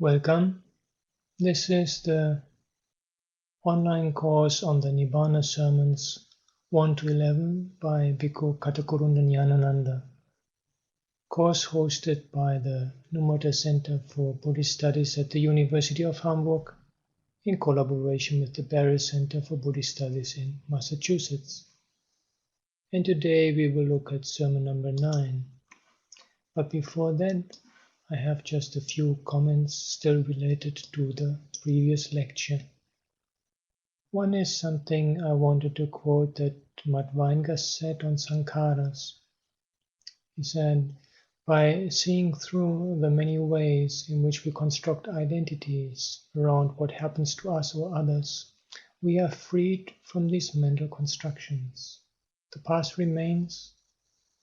Welcome. This is the online course on the Nibbāna sermons 1 to 11 by Bhikkhu Katakurunda Ñāṇananda. Course hosted by the Nibbāna Center for Buddhist Studies at the University of Hamburg in collaboration with the Barry Center for Buddhist Studies in Massachusetts. And today we will look at sermon number 9. But before that, I have just a few comments still related to the previous lecture. One is something I wanted to quote that Matt Weingast said on Sankharas. He said, by seeing through the many ways in which we construct identities around what happens to us or others, we are freed from these mental constructions. The past remains,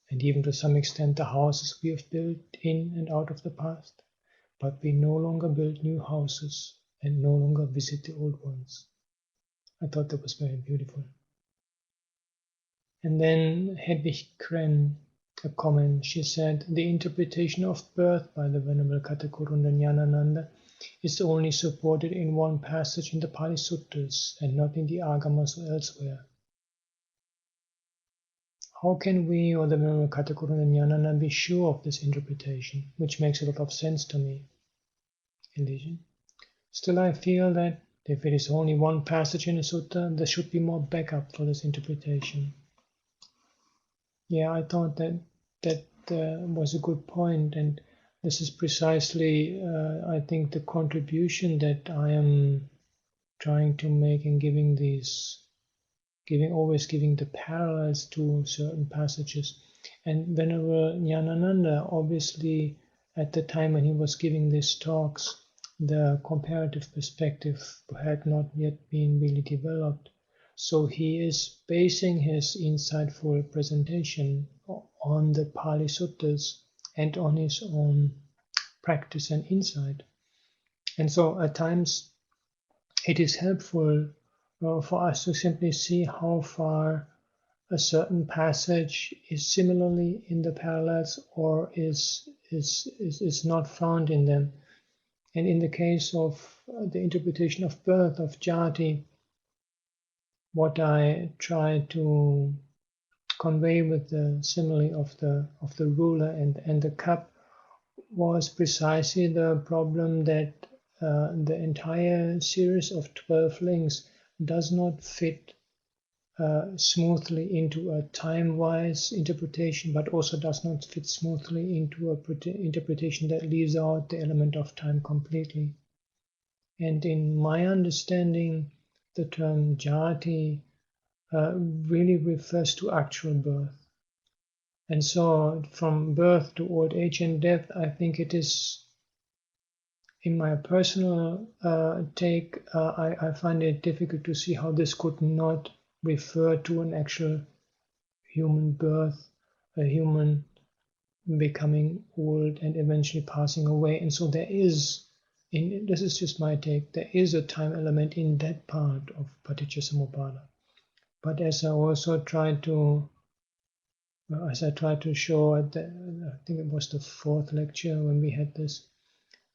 and even to some extent the houses we have built in and out of the past, but we no longer build new houses and no longer visit the old ones. I thought that was very beautiful. And then Hedwig Kren, a comment, she said, the interpretation of birth by the Venerable Katakurunda Ñāṇananda is only supported in one passage in the Pali Suttas and not in the Agamas or elsewhere. How can we or the Venerable Katakurunda Ñāṇananda be sure of this interpretation, which makes a lot of sense to me? Elision. Still, I feel that if it is only one passage in a sutta, there should be more backup for this interpretation. Yeah, I thought that was a good point, and this is precisely, I think, the contribution that I am trying to make in always giving the parallels to certain passages. And Venerable Ñāṇananda, obviously, at the time when he was giving these talks, the comparative perspective had not yet been really developed. So he is basing his insightful presentation on the Pali Suttas and on his own practice and insight. And so at times it is helpful for us to simply see how far a certain passage is similarly in the parallels or is not found in them. And in the case of the interpretation of birth, of jati, what I try to convey with the simile of the ruler and the cup was precisely the problem that the entire series of 12 links does not fit smoothly into a time-wise interpretation, but also does not fit smoothly into an interpretation that leaves out the element of time completely. And in my understanding, the term jati really refers to actual birth. And so from birth to old age and death, I think it is, in my personal take, I find it difficult to see how this could not refer to an actual human birth, a human becoming old and eventually passing away. And so there is, this is just my take, there is a time element in that part of Paticcasamuppada. But as I also tried to show at I think it was the 4th lecture when we had this,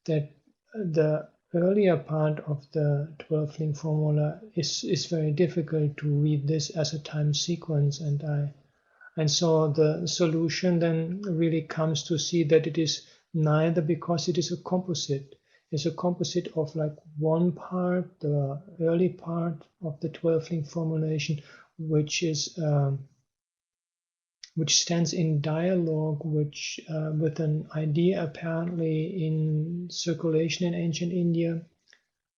that the earlier part of the 12-link formula is very difficult to read this as a time sequence, and so the solution then really comes to see that it is neither, because it is a composite. It's a composite of like one part, the early part of the 12-link formulation, which stands in dialogue with an idea apparently in circulation in ancient India,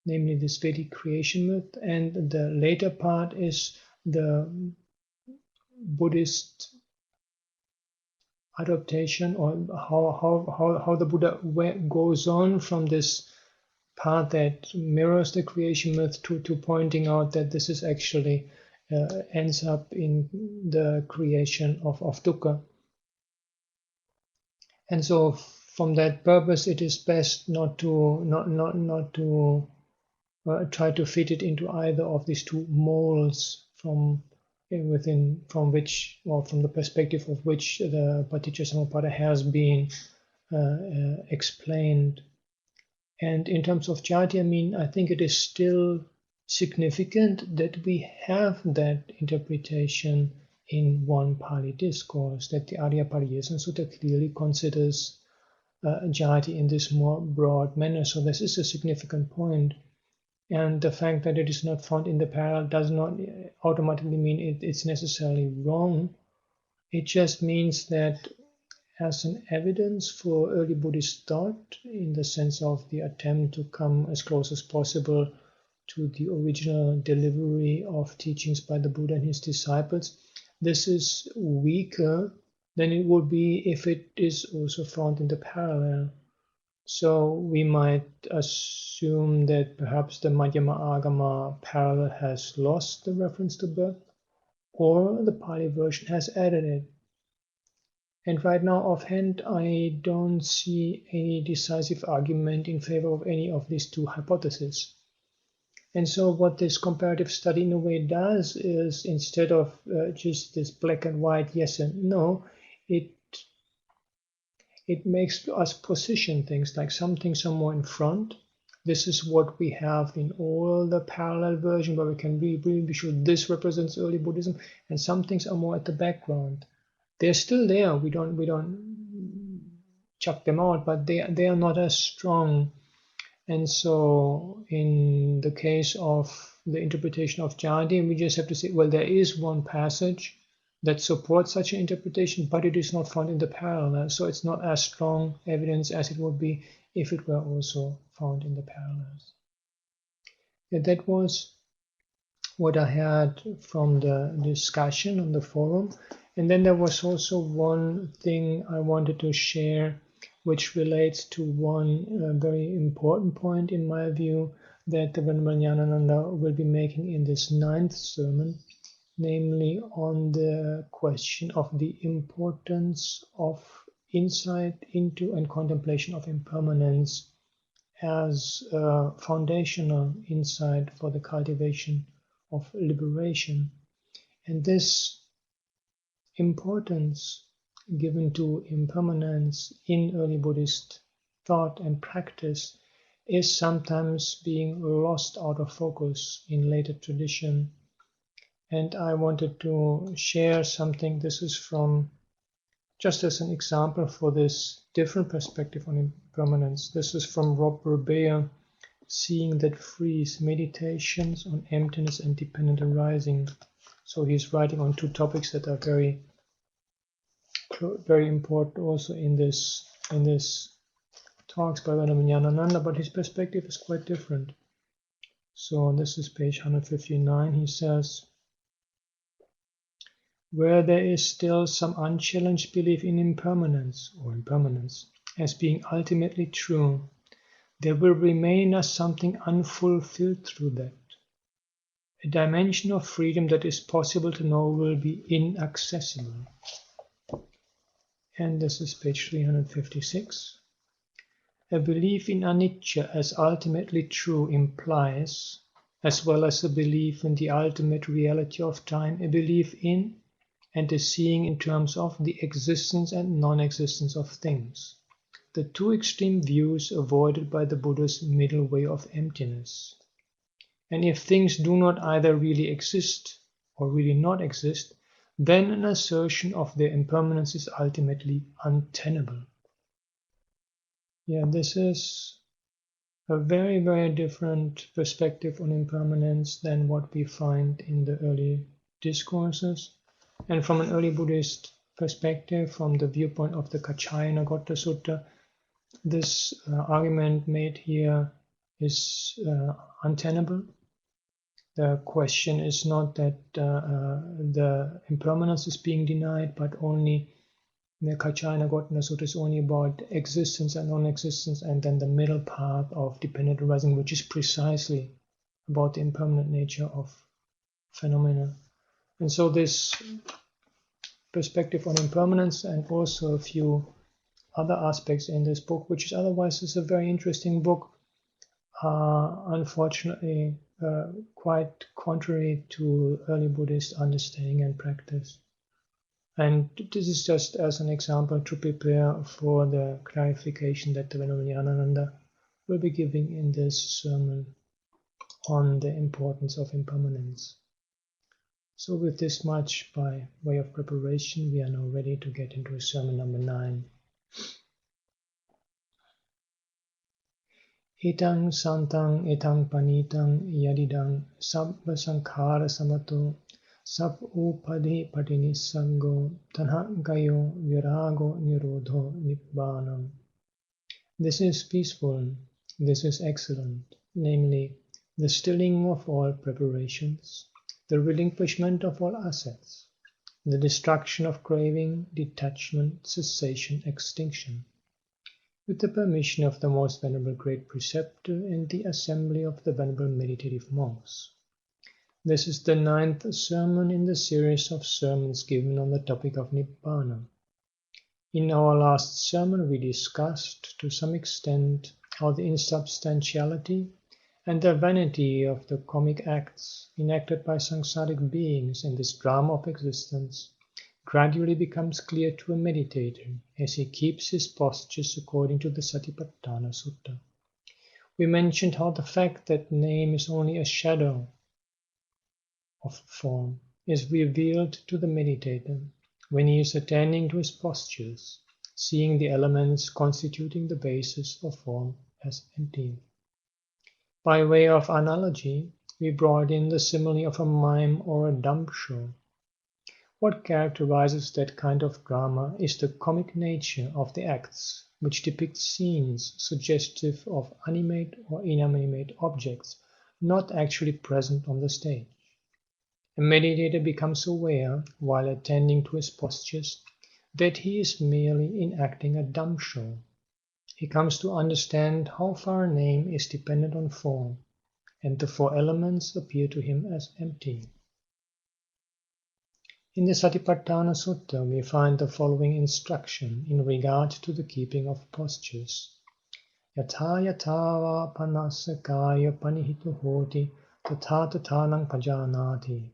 namely the Vedic creation myth, and the later part is the Buddhist adaptation, or how the Buddha goes on from this part that mirrors the creation myth to pointing out that this is actually ends up in the creation of dukkha. And so from that purpose, it is best not to try to fit it into either of these two molds from which, or from the perspective of which the Paticcasamuppada has been explained. And in terms of jati, I mean, I think it is still significant that we have that interpretation in one Pali discourse, that the Arya Pariyesana Sutta clearly considers jati in this more broad manner. So this is a significant point. And the fact that it is not found in the parallel does not automatically mean it's necessarily wrong. It just means that as an evidence for early Buddhist thought, in the sense of the attempt to come as close as possible to the original delivery of teachings by the Buddha and his disciples, this is weaker than it would be if it is also found in the parallel. So we might assume that perhaps the Madhyama Agama parallel has lost the reference to birth, or the Pali version has added it. And right now, offhand, I don't see any decisive argument in favor of any of these two hypotheses. And so what this comparative study in a way does is, instead of just this black and white yes and no, it makes us position things, like some things are more in front. This is what we have in all the parallel version, where we can really be sure this represents early Buddhism, and some things are more at the background. They're still there. We don't chuck them out, but they are not as strong. And so in the case of the interpretation of jati, we just have to say, well, there is one passage that supports such an interpretation, but it is not found in the parallel. So it's not as strong evidence as it would be if it were also found in the parallels. Yeah, that was what I had from the discussion on the forum. And then there was also one thing I wanted to share, which relates to one very important point in my view that the Venerable Ñāṇananda will be making in this 9th sermon, namely on the question of the importance of insight into and contemplation of impermanence as a foundational insight for the cultivation of liberation. And this importance given to impermanence in early Buddhist thought and practice is sometimes being lost out of focus in later tradition. And I wanted to share something. This is from, just as an example for this different perspective on impermanence. This is from Rob Rebea, Seeing That Frees, Meditations on Emptiness and Dependent Arising. So he's writing on two topics that are very important also in this talks by Venerable Ñāṇananda, but his perspective is quite different. So this is page 159. He says, where there is still some unchallenged belief in impermanence as being ultimately true, there will remain as something unfulfilled through that. A dimension of freedom that is possible to know will be inaccessible. And this is page 356. A belief in anicca as ultimately true implies, as well as a belief in the ultimate reality of time, a belief in and a seeing in terms of the existence and non-existence of things, the two extreme views avoided by the Buddha's middle way of emptiness. And if things do not either really exist or really not exist, then an assertion of their impermanence is ultimately untenable. Yeah, this is a very, very different perspective on impermanence than what we find in the early discourses. And from an early Buddhist perspective, from the viewpoint of the Kaccayanagotta Sutta, this argument made here is untenable. The question is not that the impermanence is being denied, but only the Kaccayanagotta Sutta is only about existence and non-existence, and then the middle part of dependent arising, which is precisely about the impermanent nature of phenomena. And so this perspective on impermanence, and also a few other aspects in this book, which is otherwise is a very interesting book, are unfortunately quite contrary to early Buddhist understanding and practice. And this is just as an example to prepare for the clarification that the Venerable Ñāṇananda will be giving in this sermon on the importance of impermanence. So with this much by way of preparation, we are now ready to get into sermon number 9. Etang santang etang panitang yadidang sabba sankhara samato sab upadhi patinisango tanhagayo virago nirodho nibbānam. This is peaceful, this is excellent, namely, the stilling of all preparations, the relinquishment of all assets, the destruction of craving, detachment, cessation, extinction. With the permission of the most venerable great preceptor and the assembly of the venerable meditative monks. This is the 9th sermon in the series of sermons given on the topic of Nibbāna. In our last sermon we discussed to some extent how the insubstantiality and the vanity of the comic acts enacted by samsaric beings in this drama of existence gradually becomes clear to a meditator as he keeps his postures according to the Satipatthana Sutta. We mentioned how the fact that name is only a shadow of form is revealed to the meditator when he is attending to his postures, seeing the elements constituting the basis of form as empty. By way of analogy, we brought in the simile of a mime or a dumb show. What characterizes that kind of drama is the comic nature of the acts, which depict scenes suggestive of animate or inanimate objects not actually present on the stage. A meditator becomes aware, while attending to his postures, that he is merely enacting a dumb show. He comes to understand how far a name is dependent on form, and the 4 elements appear to him as empty. In the Satipatthana Sutta we find the following instruction in regard to the keeping of postures. Yatha yatha panasakaya panihito hoti tatha tathanang pajanati.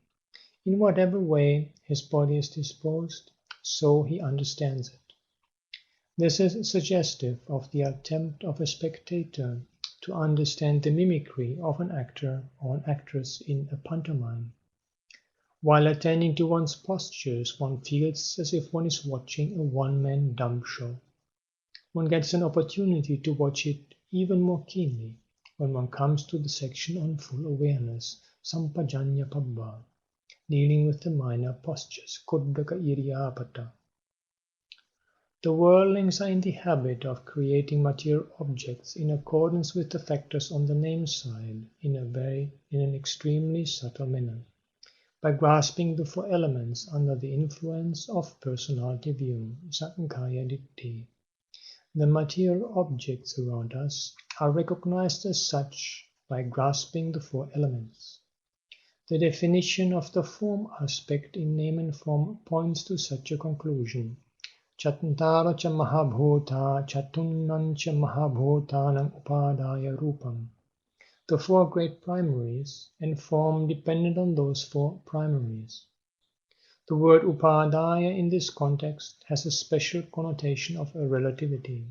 In whatever way his body is disposed, so he understands it. This is suggestive of the attempt of a spectator to understand the mimicry of an actor or an actress in a pantomime. While attending to one's postures, one feels as if one is watching a one-man dumb show. One gets an opportunity to watch it even more keenly when one comes to the section on full awareness, Sampajanya Pabbha, dealing with the minor postures, Kuddaka Iriyapata. The worldlings are in the habit of creating material objects in accordance with the factors on the name side in an extremely subtle manner, by grasping the 4 elements under the influence of personality view, Sankhaya Ditti. The material objects around us are recognized as such by grasping the 4 elements. The definition of the form aspect in name and form points to such a conclusion. Chattara cha mahabhuta chatunnam cha mahabhutanam upadaya rupam. The 4 great primaries and form dependent on those 4 primaries. The word upadaya in this context has a special connotation of a relativity.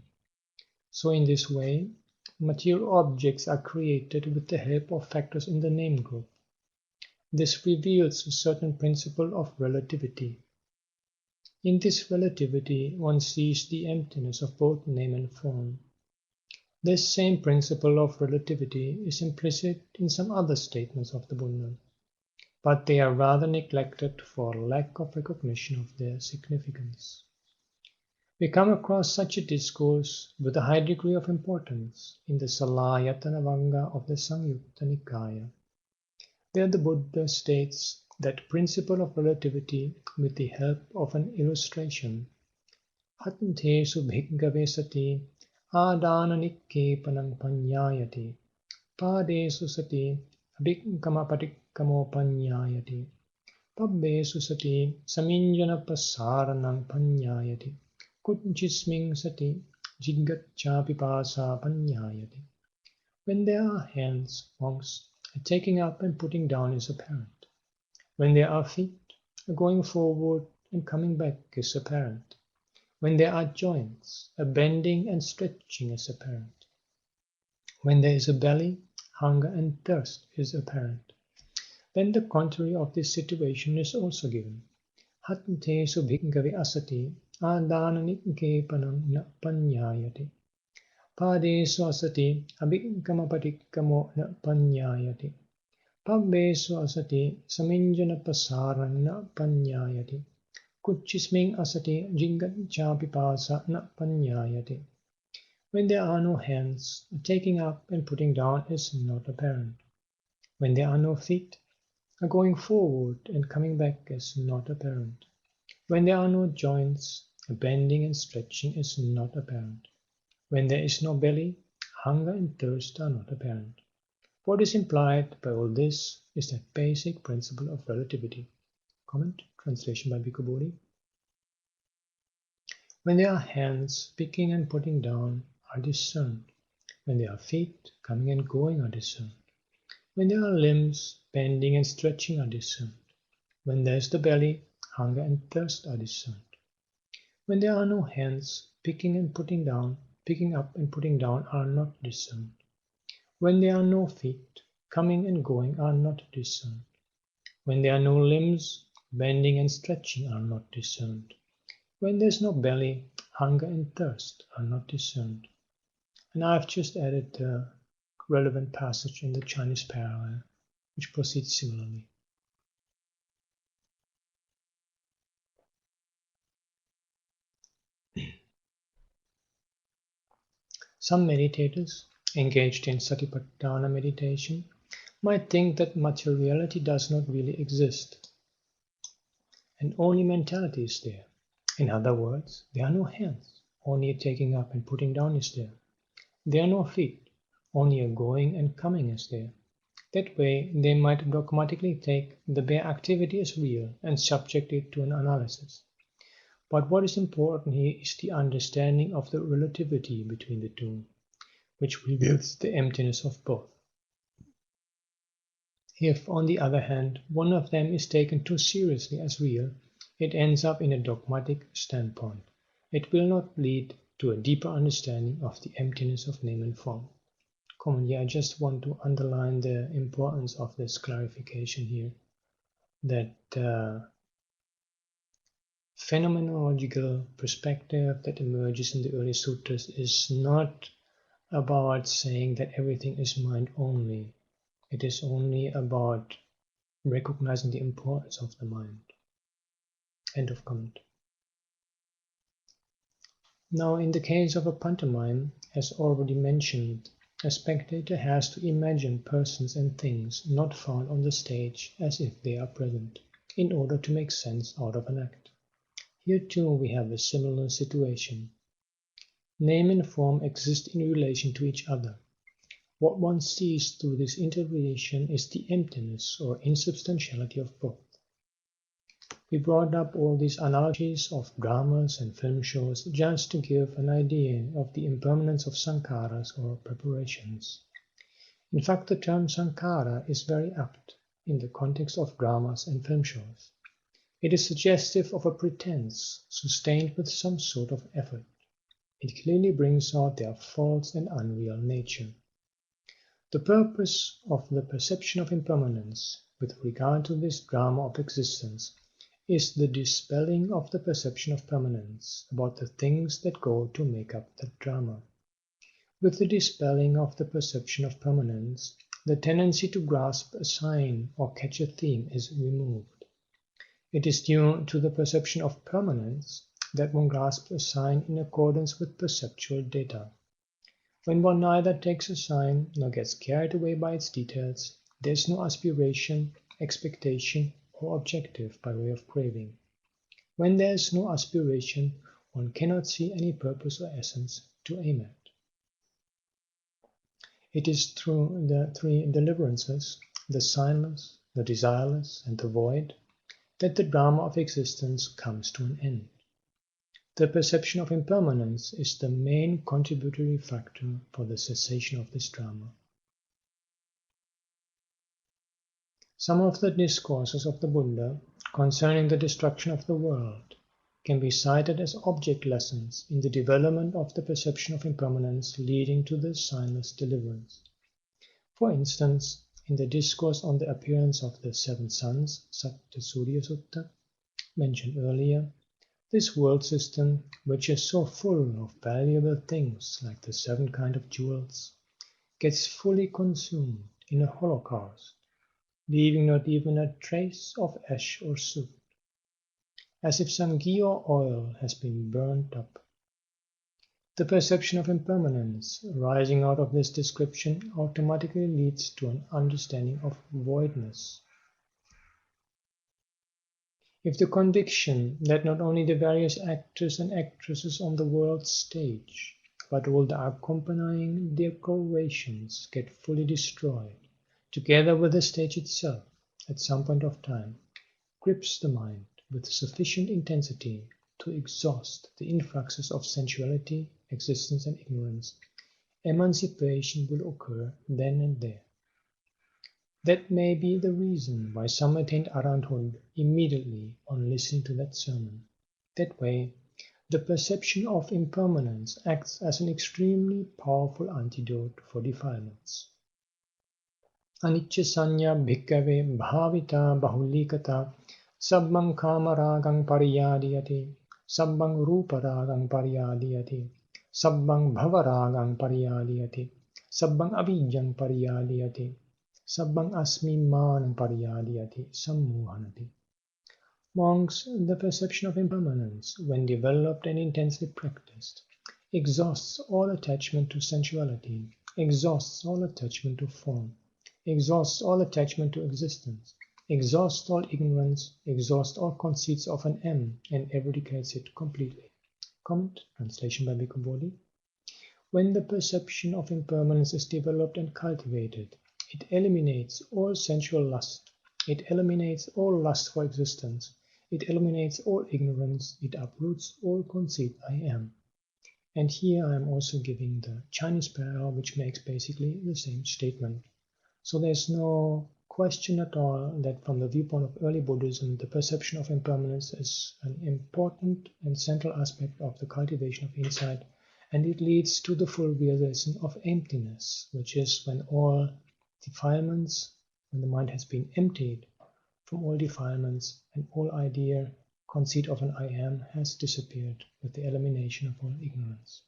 So in this way, material objects are created with the help of factors in the name group. This reveals a certain principle of relativity. In this relativity, one sees the emptiness of both name and form. This same principle of relativity is implicit in some other statements of the Buddha, but they are rather neglected for lack of recognition of their significance. We come across such a discourse with a high degree of importance in the Salayatana Vanga of the Samyutta Nikaya. There the Buddha states that principle of relativity with the help of an illustration. Hattesu bhikkave sati ādāna nikkepanam paññāyati pādesu sati abhikkama patikkamo paññāyati pabbesu sati saminjana pasāranam paññāyati kucchisming sati jiggaccā pipāsā paññāyati. When there are hands, monks, a taking up and putting down is apparent. When there are feet, a going forward and coming back is apparent. When there are joints, a bending and stretching is apparent. When there is a belly, hunger and thirst is apparent. Then the contrary of this situation is also given. Hattesu bhikkhave asati ādāna nikkepanam na paññāyati. Pādesu asati abhikkamapatikamo na paññāyati. Pabbesu asati saminjana pasaran na paññāyati. Kucchisming asati jiggaccāpipāsa na paññāyati. When there are no hands, taking up and putting down is not apparent. When there are no feet, going forward and coming back is not apparent. When there are no joints, bending and stretching is not apparent. When there is no belly, hunger and thirst are not apparent. What is implied by all this is that basic principle of relativity. Comment, translation by Bhikkhu Bodhi. When there are hands, picking and putting down are discerned. When there are feet, coming and going are discerned. When there are limbs, bending and stretching are discerned. When there is the belly, hunger and thirst are discerned. When there are no hands, picking up and putting down are not discerned. When there are no feet, coming and going are not discerned. When there are no limbs, bending and stretching are not discerned. When there is no belly, hunger and thirst are not discerned. And I've just added the relevant passage in the Chinese parallel, which proceeds similarly. Some meditators engaged in Satipatthana meditation might think that materiality does not really exist, and only mentality is there. In other words, there are no hands, only a taking up and putting down is there. There are no feet, only a going and coming is there. That way, they might dogmatically take the bare activity as real and subject it to an analysis. But what is important here is the understanding of the relativity between the two, which reveals the emptiness of both. If, on the other hand, one of them is taken too seriously as real, it ends up in a dogmatic standpoint. It will not lead to a deeper understanding of the emptiness of name and form. Commonly, I just want to underline the importance of this clarification here, that phenomenological perspective that emerges in the early sutras is not about saying that everything is mind only. It is only about recognizing the importance of the mind. End of comment. Now, in the case of a pantomime, as already mentioned, a spectator has to imagine persons and things not found on the stage as if they are present, in order to make sense out of an act. Here too we have a similar situation. Name and form exist in relation to each other. What one sees through this interrelation is the emptiness or insubstantiality of both. We brought up all these analogies of dramas and film shows just to give an idea of the impermanence of sankharas or preparations. In fact, the term sankhara is very apt in the context of dramas and film shows. It is suggestive of a pretense sustained with some sort of effort. It clearly brings out their false and unreal nature. The purpose of the perception of impermanence with regard to this drama of existence is the dispelling of the perception of permanence about the things that go to make up the drama. With the dispelling of the perception of permanence, the tendency to grasp a sign or catch a theme is removed. It is due to the perception of permanence that one grasps a sign in accordance with perceptual data. When one neither takes a sign nor gets carried away by its details, there is no aspiration, expectation, or objective by way of craving. When there is no aspiration, one cannot see any purpose or essence to aim at. It is through the three deliverances, the signless, the desireless, and the void, that the drama of existence comes to an end. The perception of impermanence is the main contributory factor for the cessation of this drama. Some of the discourses of the Buddha concerning the destruction of the world can be cited as object lessons in the development of the perception of impermanence leading to the signless deliverance. For instance, in the discourse on the appearance of the seven suns, Satta Surya Sutta, mentioned earlier, this world system, which is so full of valuable things like the seven kinds of jewels, gets fully consumed in a holocaust, leaving not even a trace of ash or soot, as if some ghee or oil has been burnt up. The perception of impermanence rising out of this description automatically leads to an understanding of voidness. If the conviction that not only the various actors and actresses on the world stage, but all the accompanying decorations get fully destroyed, together with the stage itself, at some point of time, grips the mind with sufficient intensity to exhaust the influxes of sensuality, existence and ignorance, emancipation will occur then and there. That may be the reason why some attained arahanthood immediately on listening to that sermon. That way, the perception of impermanence acts as an extremely powerful antidote for defilements. Anicca sanya bhikkave bhavita bahulikata sabbang kamaragang pariyadiyati sabbang ruparagang pariyadiyati sabbang bhavaragang pariyadiyati sabbang avijjang pariyadiyati sabbang asmimanang pariyadiyati sammohanati. Monks, the perception of impermanence, when developed and intensely practiced, exhausts all attachment to sensuality, exhausts all attachment to form, exhausts all attachment to existence, exhausts all ignorance, exhausts all conceits of an M, and eradicates it completely. Comment, translation by Bhikkhu Bodhi. When the perception of impermanence is developed and cultivated, it eliminates all sensual lust, it eliminates all lust for existence, it eliminates all ignorance, it uproots all conceit I am. And here I am also giving the Chinese parallel, which makes basically the same statement. So there's no question at all that from the viewpoint of early Buddhism, the perception of impermanence is an important and central aspect of the cultivation of insight, and it leads to the full realization of emptiness, which is when all defilements, when the mind has been emptied from all defilements and all idea, conceit of an I am has disappeared with the elimination of all ignorance.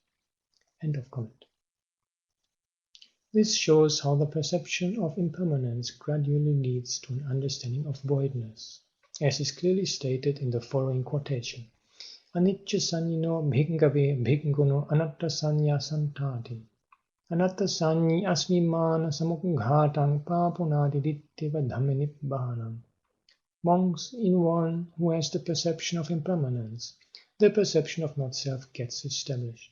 End of comment. This shows how the perception of impermanence gradually leads to an understanding of voidness, as is clearly stated in the following quotation. Anicca sannino bhikkhave bhikkhuno anatta sanya santati. Anatta sanyi asmimana samukghatang papunati dittiva dhamme nibbānam. Monks, in one who has the perception of impermanence, the perception of not-self gets established.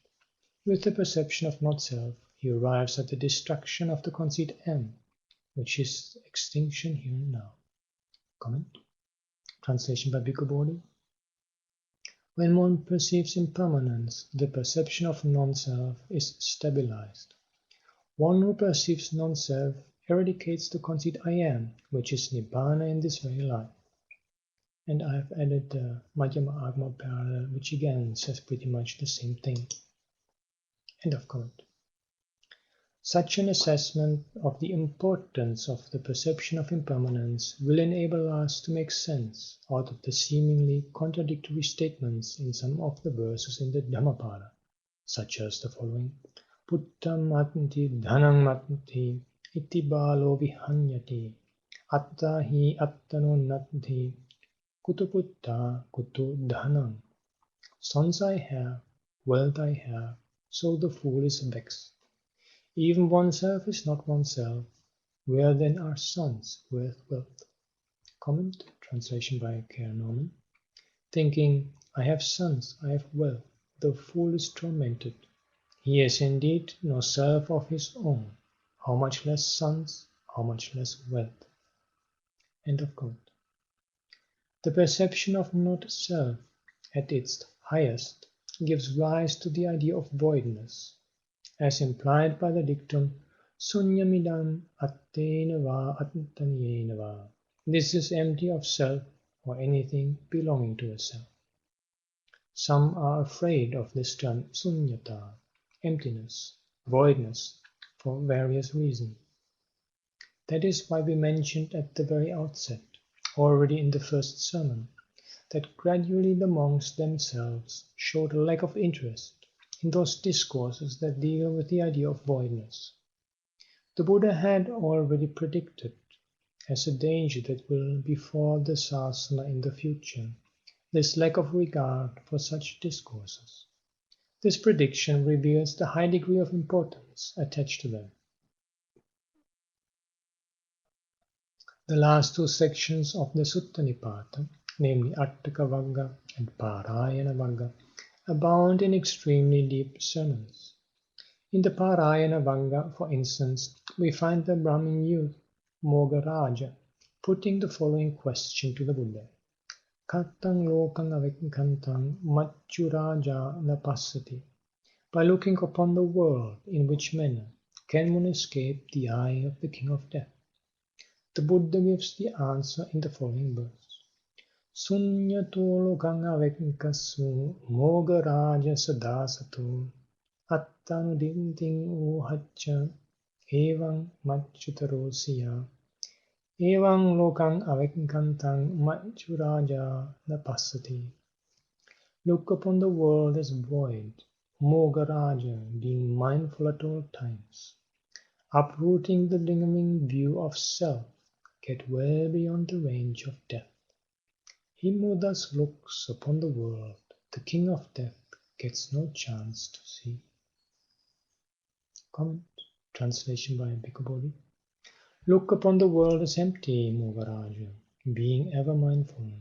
With the perception of not-self, he arrives at the destruction of the conceit M, which is extinction here and now. Comment. Translation by Bhikkhu Bodhi. When one perceives impermanence, the perception of non-self is stabilized. One who perceives non-self eradicates the conceit I am, which is Nibbāna in this very life. And I have added the Madhyama Agama parallel, which again says pretty much the same thing. End of comment. Such an assessment of the importance of the perception of impermanence will enable us to make sense out of the seemingly contradictory statements in some of the verses in the Dhammapada, such as the following: Puttam atnti dhanam atnti iti balo vihanyati atta hi attano natthi kutu putta kutu dhanam. Sons I have, wealth I have, so the fool is vexed. Even oneself is not oneself. Where then are sons worth wealth? Comment, translation by K.R. Norman. Thinking, I have sons, I have wealth, the fool is tormented. He has indeed no self of his own. How much less sons, how much less wealth. End of comment. The perception of not-self at its highest gives rise to the idea of voidness, as implied by the dictum Sunyamidam attena va attanyena va. This is empty of self or anything belonging to a self. Some are afraid of this term sunyata, emptiness, voidness, for various reasons. That is why we mentioned at the very outset, already in the first sermon, that gradually the monks themselves showed a lack of interest in those discourses that deal with the idea of voidness. The Buddha had already predicted as a danger that will befall the sasana in the future this lack of regard for such discourses. This prediction reveals the high degree of importance attached to them. The last two sections of the Sutta Nipāta, namely Attaka Vagga and Parayana Vagga, abound in extremely deep sermons. In the Parayana Vagga, for instance, we find the Brahmin youth, Mogaraja, putting the following question to the Buddha. Kattang lokang avikkantang macchuraja napassati. By looking upon the world, in which manner can one escape the eye of the King of Death? The Buddha gives the answer in the following verse. Sunyato lokang avikkassu mogaraja sadasato attanudinting uhacca evaṁ macchutarosya evaṁ lokang avikkantang macchuraja napassati. Look upon the world as void, mogaraja, being mindful at all times. Uprooting the lingering view of self, get well beyond the range of death. Him who thus looks upon the world, the King of Death, gets no chance to see. Comment, translation by Bhikkhu Bodhi. Look upon the world as empty, Mogaraja, being ever mindful.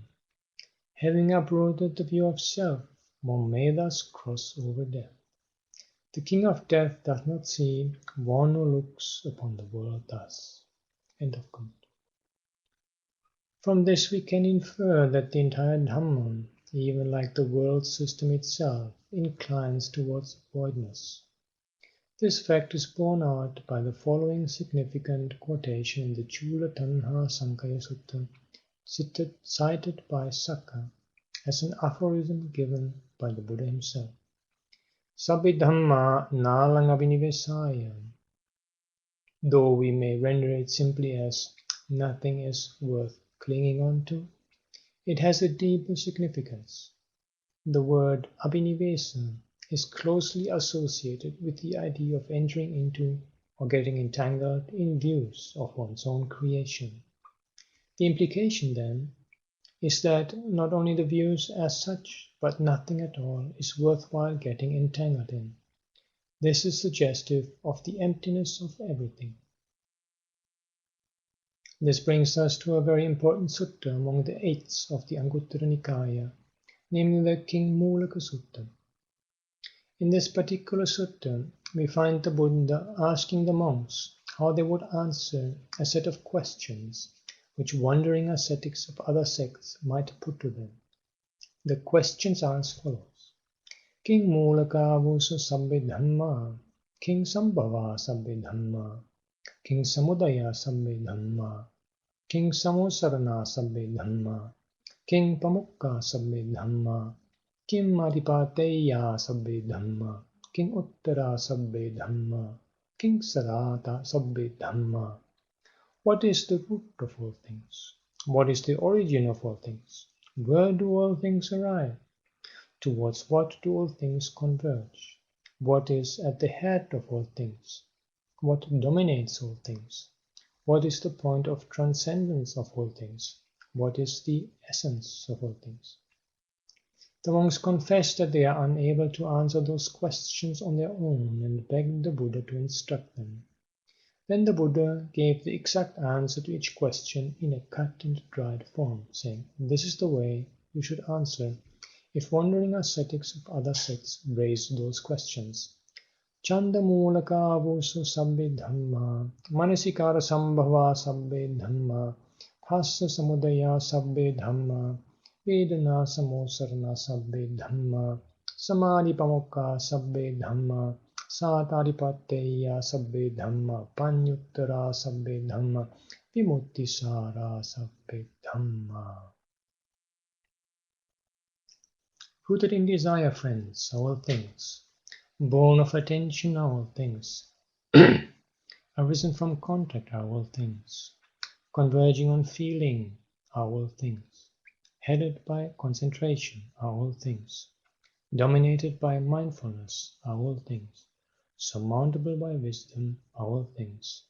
Having uprooted the view of self, one may thus cross over death. The King of Death does not see one who looks upon the world thus. End of comment. From this we can infer that the entire Dhamma, even like the world system itself, inclines towards voidness. This fact is borne out by the following significant quotation in the Chula Tanha Sankaya Sutta, cited by Sakka as an aphorism given by the Buddha himself. Sabbi Dhamma nalang abhinivesaya. Though we may render it simply as nothing is worth clinging on to, it has a deeper significance. The word abhinivesa is closely associated with the idea of entering into or getting entangled in views of one's own creation. The implication, then, is that not only the views as such, but nothing at all is worthwhile getting entangled in. This is suggestive of the emptiness of everything. This brings us to a very important sutta among the eights of the Anguttara Nikaya, namely the King Mulaka Sutta. In this particular sutta, we find the Buddha asking the monks how they would answer a set of questions which wandering ascetics of other sects might put to them. The questions are as follows. King Mulaka Vusa Sabbe Dhamma, King Sambhava Sabbe Dhamma, King Samudaya Sabbe Dhamma, King Samosarana Sabbe Dhamma, King Pamukka Sabbe Dhamma, Kim Adipateya Sabbe Dhamma, King Uttara Sabbe Dhamma, King Sarata Sabbe Dhamma. What is the root of all things? What is the origin of all things? Where do all things arrive? Towards what do all things converge? What is at the head of all things? What dominates all things? What is the point of transcendence of all things? What is the essence of all things? The monks confess that they are unable to answer those questions on their own and beg the Buddha to instruct them. Then the Buddha gave the exact answer to each question in a cut and dried form, saying, "This is the way you should answer if wandering ascetics of other sects raise those questions. Chanda mulaka vusu sabbe dhamma, manasikara sambhava sabbe dhamma, phassa samudaya sabbe dhamma, vedana samosarana sabbe dhamma, samadhi pamukka sabbe dhamma, sataripateya sabbe dhamma, panyuttara sabbe dhamma, vimuttisara sabbe dhamma." Rooted in desire, friends, are all things. Born of attention are all things. Arisen from contact are all things. Converging on feeling are all things. Headed by concentration are all things. Dominated by mindfulness are all things. Surmountable by wisdom are all things.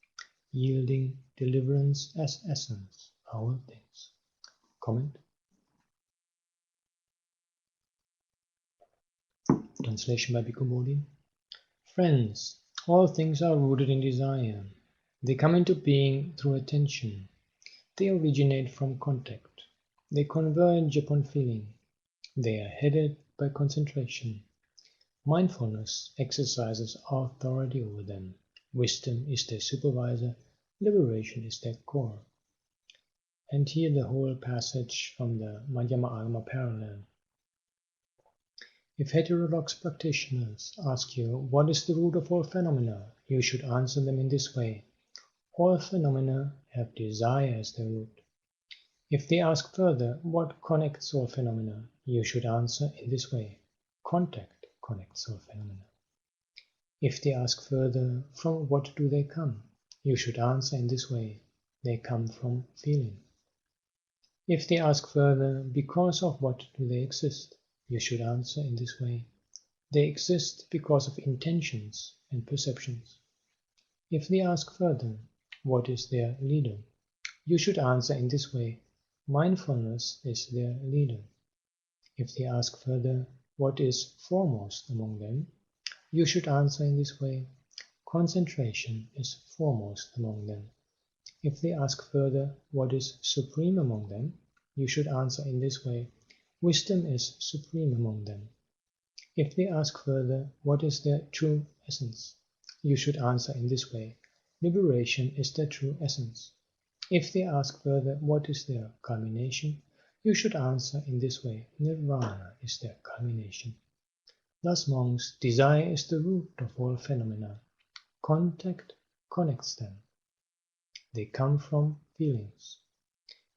Yielding deliverance as essence are all things. Comment? Translation by Bhikkhu Bodhi. Friends, all things are rooted in desire. They come into being through attention. They originate from contact. They converge upon feeling. They are headed by concentration. Mindfulness exercises authority over them. Wisdom is their supervisor. Liberation is their core. And here the whole passage from the Madhyama Agama parallel. If heterodox practitioners ask you what is the root of all phenomena, you should answer them in this way. All phenomena have desire as their root. If they ask further what connects all phenomena, you should answer in this way. Contact connects all phenomena. If they ask further from what do they come, you should answer in this way. They come from feeling. If they ask further because of what do they exist, you should answer in this way. They exist because of intentions and perceptions. If they ask further, what is their leader? You should answer in this way. Mindfulness is their leader. If they ask further, what is foremost among them? You should answer in this way. Concentration is foremost among them. If they ask further, what is supreme among them? You should answer in this way. Wisdom is supreme among them. If they ask further, what is their true essence? You should answer in this way. Liberation is their true essence. If they ask further, what is their culmination? You should answer in this way. Nibbāna is their culmination. Thus, monks, desire is the root of all phenomena. Contact connects them. They come from feelings.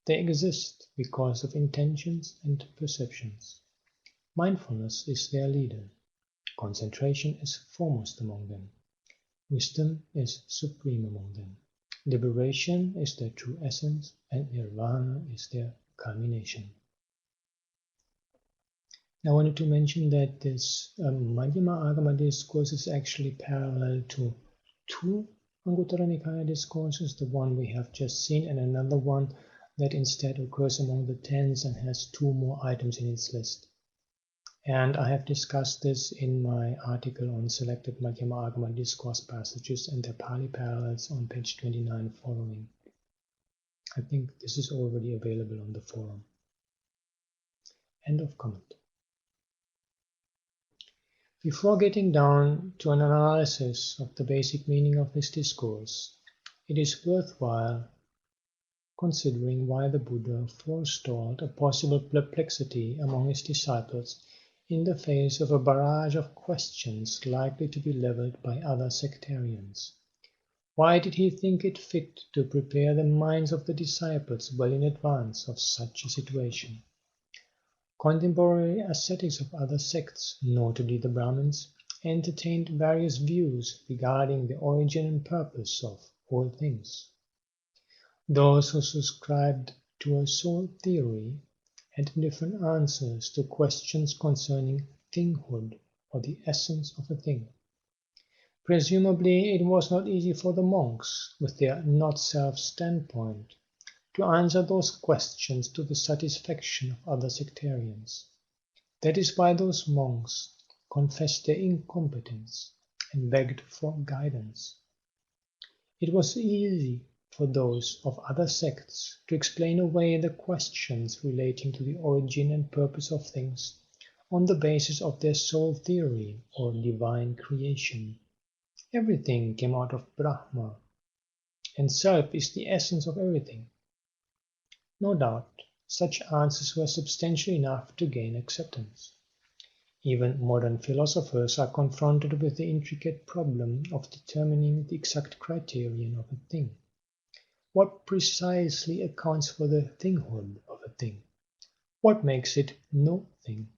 They exist because of intentions and perceptions. Mindfulness is their leader. Concentration is foremost among them. Wisdom is supreme among them. Liberation is their true essence, and Nirvana is their culmination. I wanted to mention that this Madhyama Agama discourse is actually parallel to two Anguttara Nikaya discourses, the one we have just seen and another one that instead occurs among the tens and has two more items in its list. And I have discussed this in my article on selected Madhyama Agama discourse passages and their Pali parallels on page 29 following. I think this is already available on the forum. End of comment. Before getting down to an analysis of the basic meaning of this discourse, it is worthwhile considering why the Buddha forestalled a possible perplexity among his disciples in the face of a barrage of questions likely to be leveled by other sectarians. Why did he think it fit to prepare the minds of the disciples well in advance of such a situation? Contemporary ascetics of other sects, notably the Brahmins, entertained various views regarding the origin and purpose of all things. Those who subscribed to a soul theory had different answers to questions concerning thinghood or the essence of a thing. Presumably, it was not easy for the monks, with their not-self standpoint, to answer those questions to the satisfaction of other sectarians. That is why those monks confessed their incompetence and begged for guidance. It was easy for those of other sects to explain away the questions relating to the origin and purpose of things on the basis of their soul theory or divine creation. Everything came out of Brahma, and self is the essence of everything. No doubt, such answers were substantial enough to gain acceptance. Even modern philosophers are confronted with the intricate problem of determining the exact criterion of a thing. What precisely accounts for the thinghood of a thing? What makes it no thing?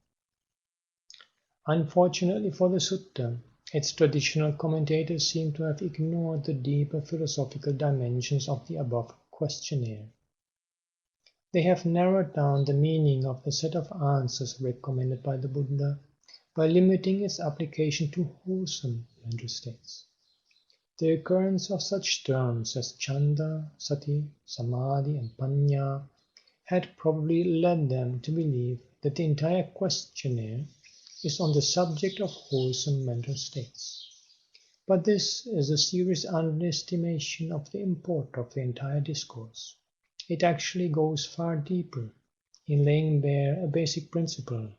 Unfortunately for the sutta, its traditional commentators seem to have ignored the deeper philosophical dimensions of the above questionnaire. They have narrowed down the meaning of the set of answers recommended by the Buddha by limiting its application to wholesome mental states. The occurrence of such terms as chanda, sati, samadhi, and panya had probably led them to believe that the entire questionnaire is on the subject of wholesome mental states. But this is a serious underestimation of the import of the entire discourse. It actually goes far deeper in laying bare a basic principle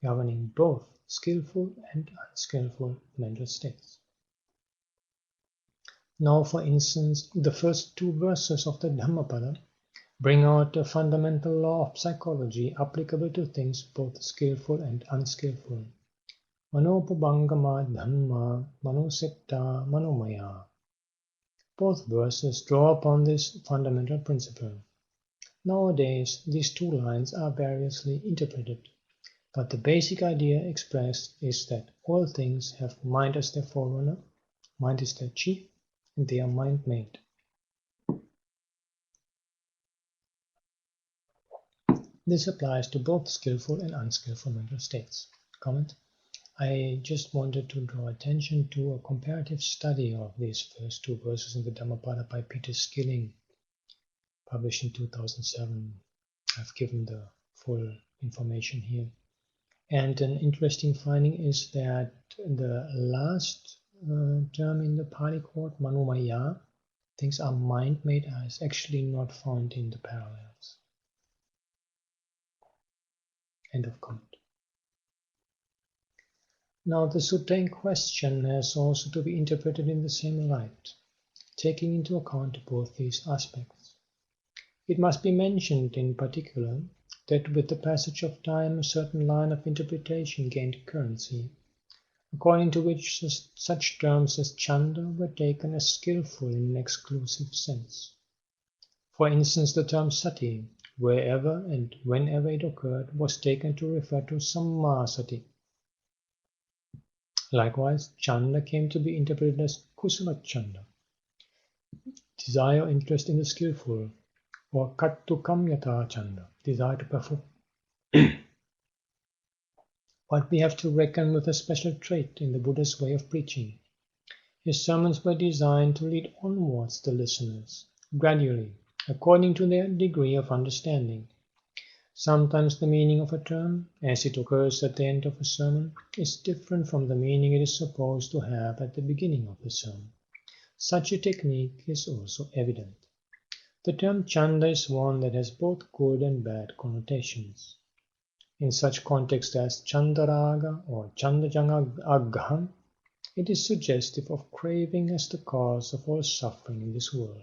governing both skillful and unskillful mental states. Now, for instance, the first two verses of the Dhammapada bring out a fundamental law of psychology applicable to things both skillful and unskillful. Manopabangama dhamma manosetta manomaya. Both verses draw upon this fundamental principle. Nowadays, these two lines are variously interpreted, but the basic idea expressed is that all things have mind as their forerunner, mind is their chief, and they are mind-made. This applies to both skillful and unskillful mental states. Comment: I just wanted to draw attention to a comparative study of these first two verses in the Dhammapada by Peter Skilling, published in 2007. I've given the full information here. And an interesting finding is that the last term in the Pali quote, manomaya, things are mind-made, is actually not found in the parallels. End of comment. Now, the sutta in question has also to be interpreted in the same light, taking into account both these aspects. It must be mentioned in particular that with the passage of time a certain line of interpretation gained currency, according to which such terms as chanda were taken as skillful in an exclusive sense. For instance, the term sati, wherever and whenever it occurred, was taken to refer to samma sati. Likewise, chanda came to be interpreted as kusala chanda, desire or interest in the skillful, or kattu kamyata chanda, desire to perform. But we have to reckon with a special trait in the Buddha's way of preaching. His sermons were designed to lead onwards the listeners, gradually, according to their degree of understanding. Sometimes the meaning of a term, as it occurs at the end of a sermon, is different from the meaning it is supposed to have at the beginning of the sermon. Such a technique is also evident. The term chanda is one that has both good and bad connotations. In such context as chandaraga or chandajanga agham, it is suggestive of craving as the cause of all suffering in this world.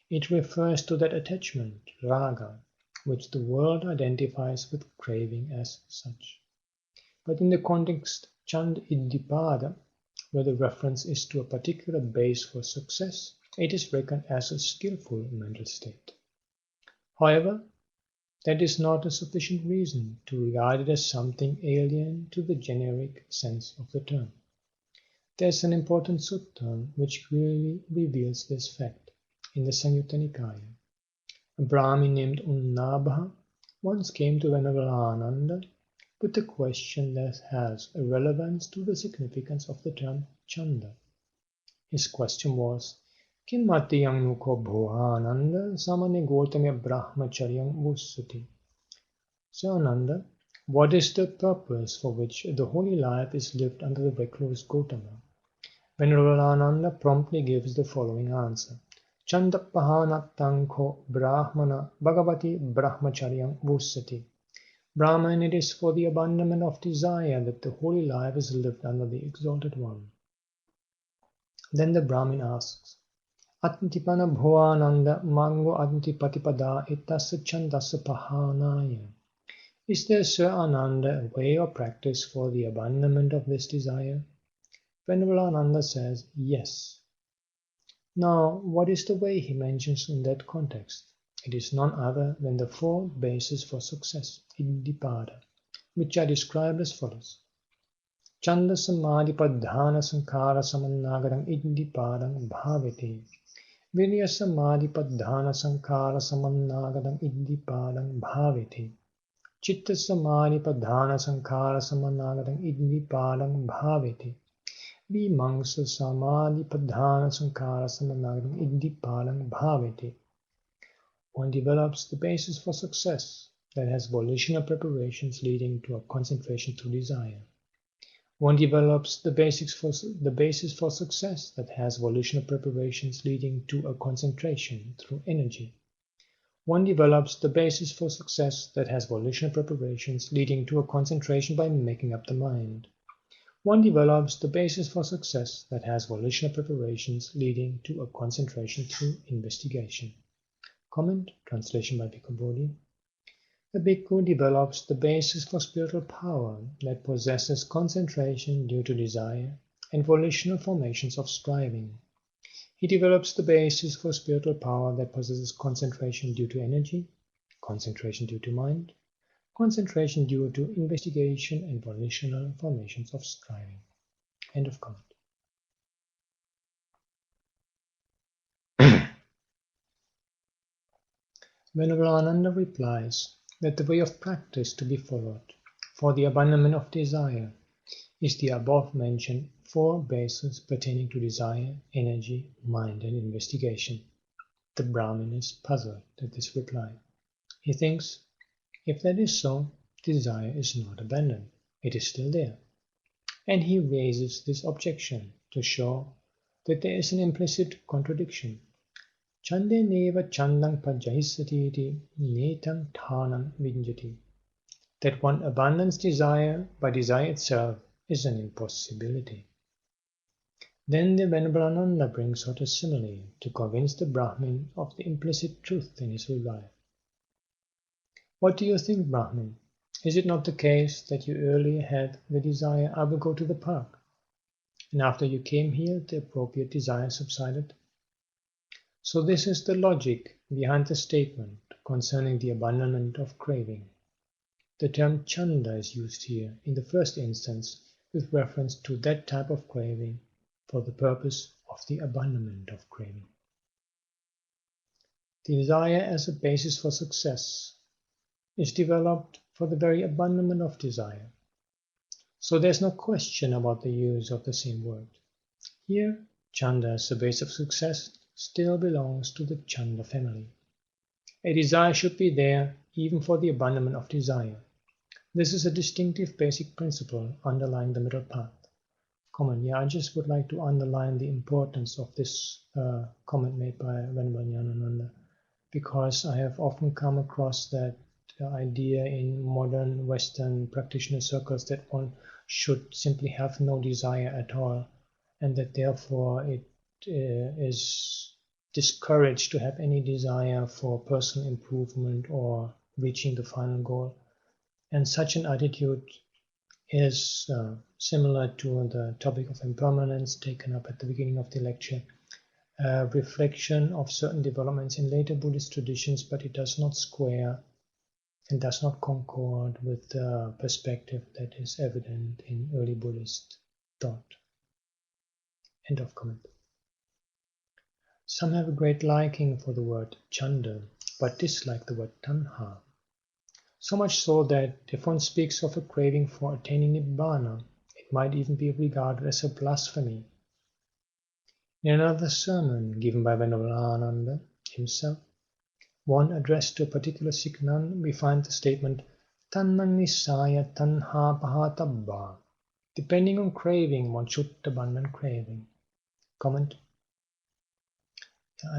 It refers to that attachment, raga, which the world identifies with craving as such. But in the context chand iddipada, where the reference is to a particular base for success, it is reckoned as a skillful mental state. However, that is not a sufficient reason to regard it as something alien to the generic sense of the term. There is an important sutta which clearly reveals this fact in the Samyutta Nikaya. A Brahmin named Unnabha once came to Venerable Anālayo with a question that has a relevance to the significance of the term chanda. His question was, Kim matiyang nuko bhohananda samane gotame brahmacharyam vussati. Sir Ananda, what is the purpose for which the holy life is lived under the recluse Gotama? Venerable Ananda promptly gives the following answer. Chandapahanattanko brahmana bhagavati brahmacharyam vussati. Brahman, it is for the abandonment of desire that the holy life is lived under the Exalted One. Then the Brahmin asks, Attipana bhoananda mango antipatipada ittasa chandasa pahanaya. Is there, Sir Ananda, a way or practice for the abandonment of this desire? Venerable Ananda says, yes. Now, what is the way he mentions in that context? It is none other than the four bases for success, Iddipada, which are described as follows. Chanda samadhipadhana sankhara samannāgadam iddhipadam bhavati. Virya samadhipadhana sankhara samannāgadam iddhipadam bhavati. Chitta samadhipadhana sankhara samannāgadam iddhipadam bhavati. Vimamsa samadhipadhana sankhara samannāgadam iddhipadam bhavati. One develops the basis for success that has volitional preparations leading to a concentration through desire. One develops the basis for success that has volitional preparations leading to a concentration through energy. One develops the basis for success that has volitional preparations leading to a concentration by making up the mind. One develops the basis for success that has volitional preparations leading to a concentration through investigation. Comment, translation by Bhikkhu Bodhi. The Bhikkhu develops the basis for spiritual power that possesses concentration due to desire and volitional formations of striving. He develops the basis for spiritual power that possesses concentration due to energy, concentration due to mind, concentration due to investigation and volitional formations of striving. End of comment. Venerable Ananda replies that the way of practice to be followed for the abandonment of desire is the above-mentioned four bases pertaining to desire, energy, mind, and investigation. The Brahmin is puzzled at this reply. He thinks, if that is so, desire is not abandoned, it is still there. And he raises this objection to show that there is an implicit contradiction. Chande neva chandang pajahisati iti netam thanam vinjati. That one abandons desire by desire itself is an impossibility. Then the Venerable Ananda brings out a simile to convince the Brahmin of the implicit truth in his reply. What do you think, Brahmin? Is it not the case that you earlier had the desire, I will go to the park, and after you came here, the appropriate desire subsided? So this is the logic behind the statement concerning the abandonment of craving. The term chanda is used here in the first instance with reference to that type of craving for the purpose of the abandonment of craving. The desire as a basis for success is developed for the very abandonment of desire. So there's no question about the use of the same word. Here, chanda as a base of success still belongs to the chanda family. A desire should be there even for the abandonment of desire. This is a distinctive basic principle underlying the middle path. Comment. Yeah, I just would like to underline the importance of this comment made by Venerable Ñāṇananda, because I have often come across that idea in modern Western practitioner circles that one should simply have no desire at all, and that therefore it is discouraged to have any desire for personal improvement or reaching the final goal. And such an attitude is similar to the topic of impermanence taken up at the beginning of the lecture, a reflection of certain developments in later Buddhist traditions, but it does not square and does not concord with the perspective that is evident in early Buddhist thought. End of comment. Some have a great liking for the word chanda, but dislike the word tanha. So much so that if one speaks of a craving for attaining Nibbāna, it might even be regarded as a blasphemy. In another sermon given by Venerable Ananda himself, one addressed to a particular Sikh nun, we find the statement, Tannang nisaya tanha pahatabba. Depending on craving, one should abandon craving. Comment.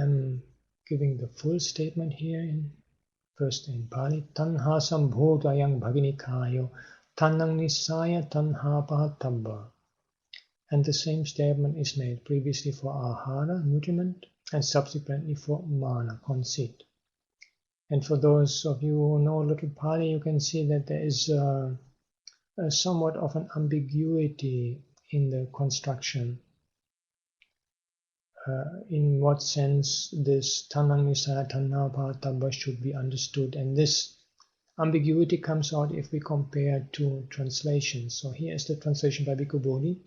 I'm giving the full statement here first in Pali. Tanha sambhutayang bhaginikayo tannang nisaya tanha pahatabba. And the same statement is made previously for ahara, nutriment, and subsequently for mana, conceit. And for those of you who know a little Pali, you can see that there is somewhat of an ambiguity in the construction. In what sense this Tannang Nisaya Tanha Pahatabba should be understood. And this ambiguity comes out if we compare two translations. So here is the translation by Bhikkhu Bodhi.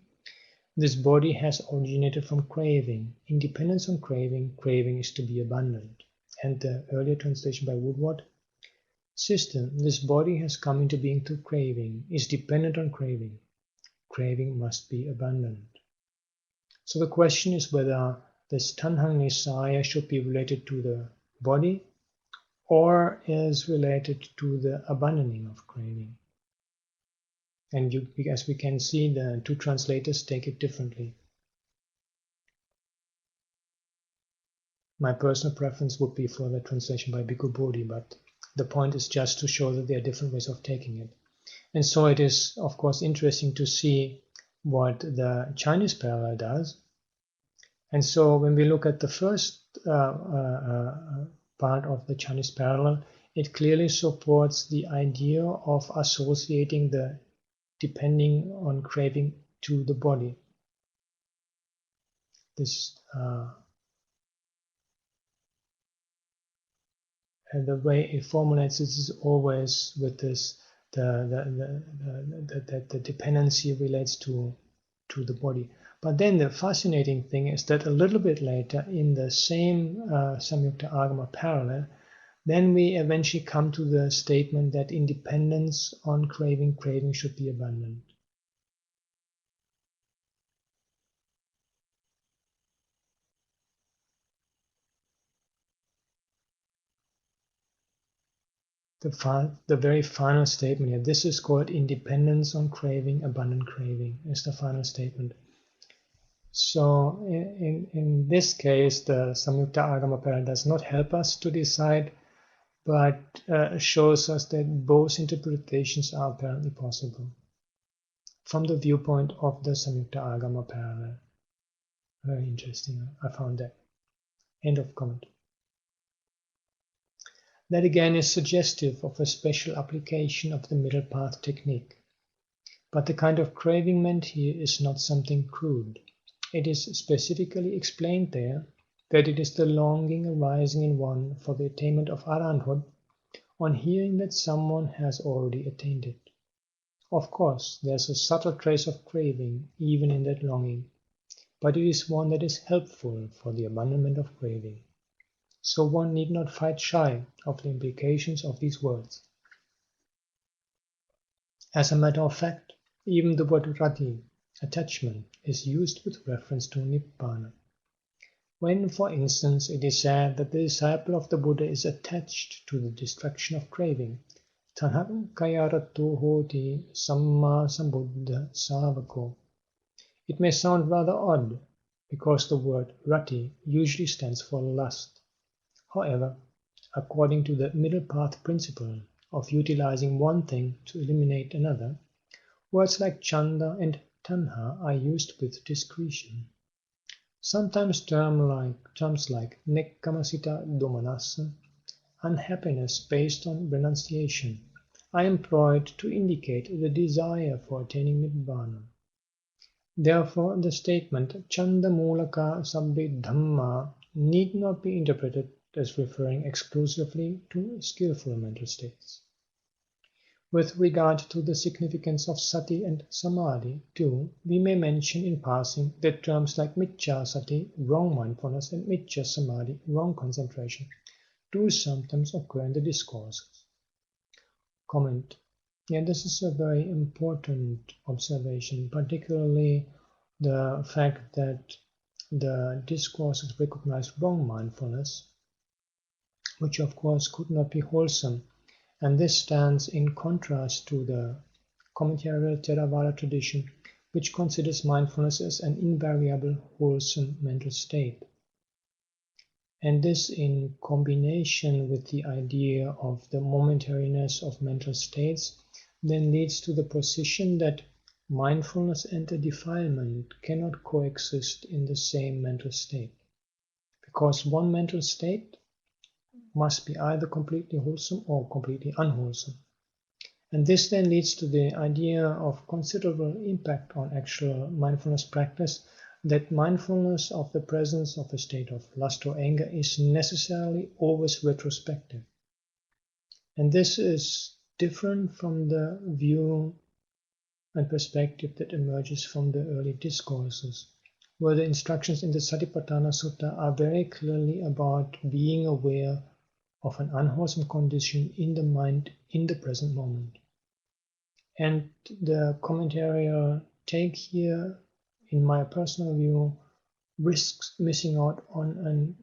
This body has originated from craving. In dependence on craving, craving is to be abandoned. And the earlier translation by Woodward. System, this body has come into being through craving, is dependent on craving. Craving must be abandoned. So the question is whether this Tanhang Nisaya should be related to the body or is related to the abandoning of craving. And as we can see, the two translators take it differently. My personal preference would be for the translation by Bhikkhu Bodhi, but the point is just to show that there are different ways of taking it. And so it is, of course, interesting to see what the Chinese parallel does. And so when we look at the first part of the Chinese parallel, it clearly supports the idea of associating the depending on craving to the body. This and the way it formulates this is always with this the dependency relates to the body. But then the fascinating thing is that a little bit later in the same Samyukta Agama parallel, then we eventually come to the statement that in dependence on craving, craving should be abandoned. The very final statement here, this is called independence on craving, abandon craving, is the final statement. So in this case, the Samyukta Agama parallel does not help us to decide, but shows us that both interpretations are apparently possible from the viewpoint of the Samyukta Agama parallel. Very interesting, I found that. End of comment. That again is suggestive of a special application of the middle path technique. But the kind of craving meant here is not something crude. It is specifically explained there that it is the longing arising in one for the attainment of arahanthood on hearing that someone has already attained it. Of course, there's a subtle trace of craving even in that longing, but it is one that is helpful for the abandonment of craving. So one need not fight shy of the implications of these words. As a matter of fact, even the word rati, attachment, is used with reference to Nibbāna. When, for instance, it is said that the disciple of the Buddha is attached to the destruction of craving, tanhang kayarato hoti samma sambuddha savako, it may sound rather odd, because the word rati usually stands for lust. However, according to the middle path principle of utilizing one thing to eliminate another, words like chanda and tanha are used with discretion. Sometimes terms like nekkamasita domanassa, unhappiness based on renunciation, are employed to indicate the desire for attaining Nibbāna. Therefore, the statement chanda mulaka sabbe dhamma need not be interpreted as referring exclusively to skillful mental states. With regard to the significance of sati and samadhi, too, we may mention in passing that terms like miccha sati, wrong mindfulness, and miccha samadhi, wrong concentration, do sometimes occur in the discourses. Comment. Yeah, this is a very important observation, particularly the fact that the discourses recognize wrong mindfulness, which of course could not be wholesome, and this stands in contrast to the commentarial Theravada tradition, which considers mindfulness as an invariable wholesome mental state. And this, in combination with the idea of the momentariness of mental states, then leads to the position that mindfulness and a defilement cannot coexist in the same mental state, because one mental state must be either completely wholesome or completely unwholesome. And this then leads to the idea of considerable impact on actual mindfulness practice, that mindfulness of the presence of a state of lust or anger is necessarily always retrospective. And this is different from the view and perspective that emerges from the early discourses, where the instructions in the Satipatthana Sutta are very clearly about being aware of an unwholesome condition in the mind in the present moment. And the commentarial take here, in my personal view, risks missing out on an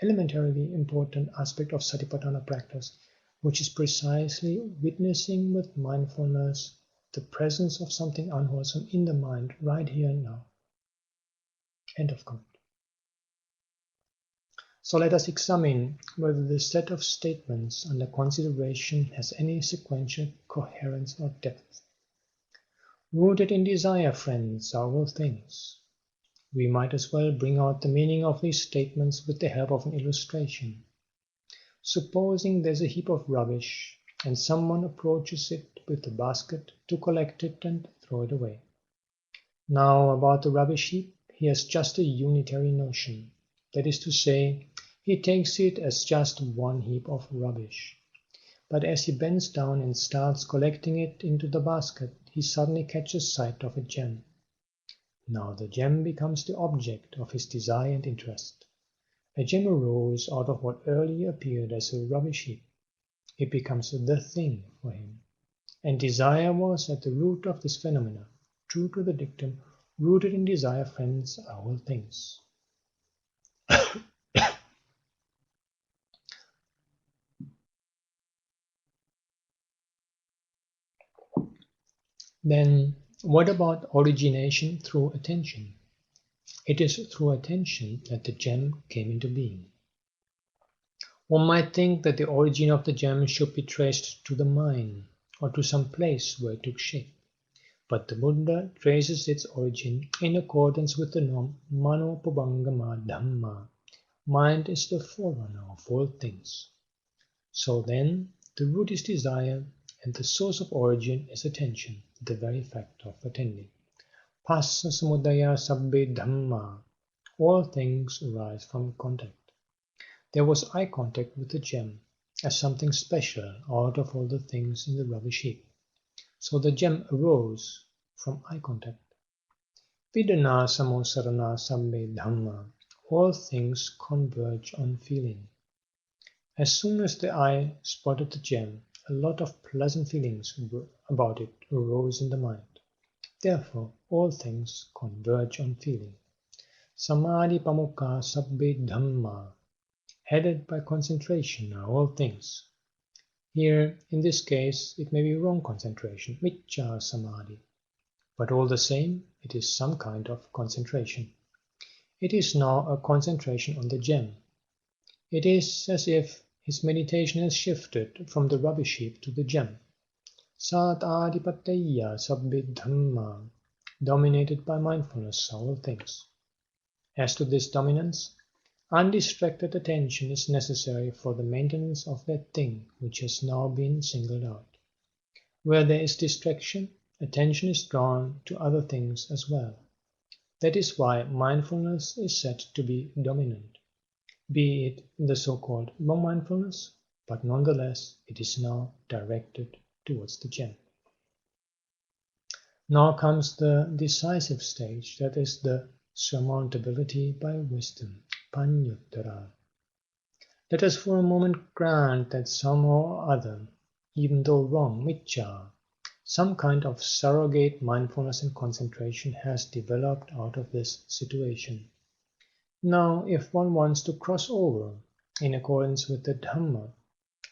elementarily important aspect of Satipatthana practice, which is precisely witnessing with mindfulness the presence of something unwholesome in the mind right here and now. End of comment. So let us examine whether the set of statements under consideration has any sequential coherence or depth. Rooted in desire, friends, are all things. We might as well bring out the meaning of these statements with the help of an illustration. Supposing there's a heap of rubbish and someone approaches it with a basket to collect it and throw it away. Now about the rubbish heap, he has just a unitary notion. That is to say, he takes it as just one heap of rubbish. But as he bends down and starts collecting it into the basket, he suddenly catches sight of a gem. Now the gem becomes the object of his desire and interest. A gem arose out of what earlier appeared as a rubbish heap. It becomes the thing for him. And desire was at the root of this phenomena. True to the dictum, rooted in desire, friends, are all things. Then, what about origination through attention? It is through attention that the gem came into being. One might think that the origin of the gem should be traced to the mind, or to some place where it took shape. But the Buddha traces its origin in accordance with the norm Mano Pabangama Dhamma. Mind is the forerunner of all things. So then, the root is desire, and the source of origin is attention, the very fact of attending. Passa samudaya sabbe dhamma. All things arise from contact. There was eye contact with the gem, as something special out of all the things in the rubbish heap. So the gem arose from eye contact. Vidana samosarana sabbe dhamma. All things converge on feeling. As soon as the eye spotted the gem, a lot of pleasant feelings about it arose in the mind. Therefore, all things converge on feeling. Samadhi pamukha sabbe dhamma. Headed by concentration are all things. Here, in this case, it may be wrong concentration, micca samadhi. But all the same, it is some kind of concentration. It is now a concentration on the gem. It is as if his meditation has shifted from the rubbish heap to the gem. Sat adipatteya sabbe dhamma, dominated by mindfulness are all things. As to this dominance, undistracted attention is necessary for the maintenance of that thing which has now been singled out. Where there is distraction, attention is drawn to other things as well. That is why mindfulness is said to be dominant, be it the so-called wrong mindfulness, but nonetheless it is now directed towards the gem. Now comes the decisive stage, that is the surmountability by wisdom, panyuttara. Let us for a moment grant that somehow or other, even though wrong, micca, some kind of surrogate mindfulness and concentration has developed out of this situation. Now, if one wants to cross over in accordance with the Dhamma,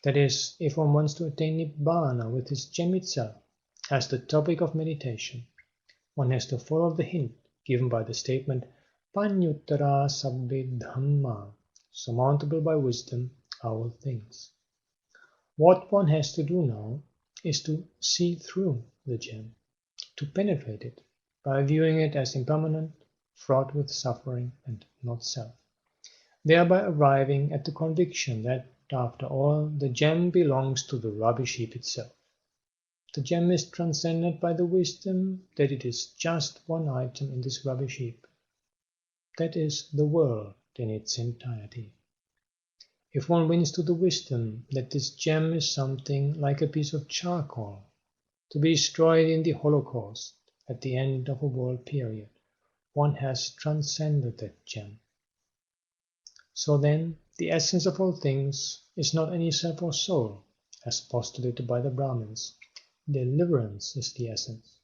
that is, if one wants to attain Nibbāna with his gem itself as the topic of meditation, one has to follow the hint given by the statement Panyuttara sabbe dhamma, surmountable by wisdom are all things. What one has to do now is to see through the gem, to penetrate it by viewing it as impermanent, fraught with suffering and not self, thereby arriving at the conviction that, after all, the gem belongs to the rubbish heap itself. The gem is transcended by the wisdom that it is just one item in this rubbish heap. That is the world in its entirety. If one wins to the wisdom that this gem is something like a piece of charcoal, to be destroyed in the Holocaust at the end of a world period, one has transcended that gem. So then, the essence of all things is not any self or soul, as postulated by the Brahmins. Deliverance is the essence.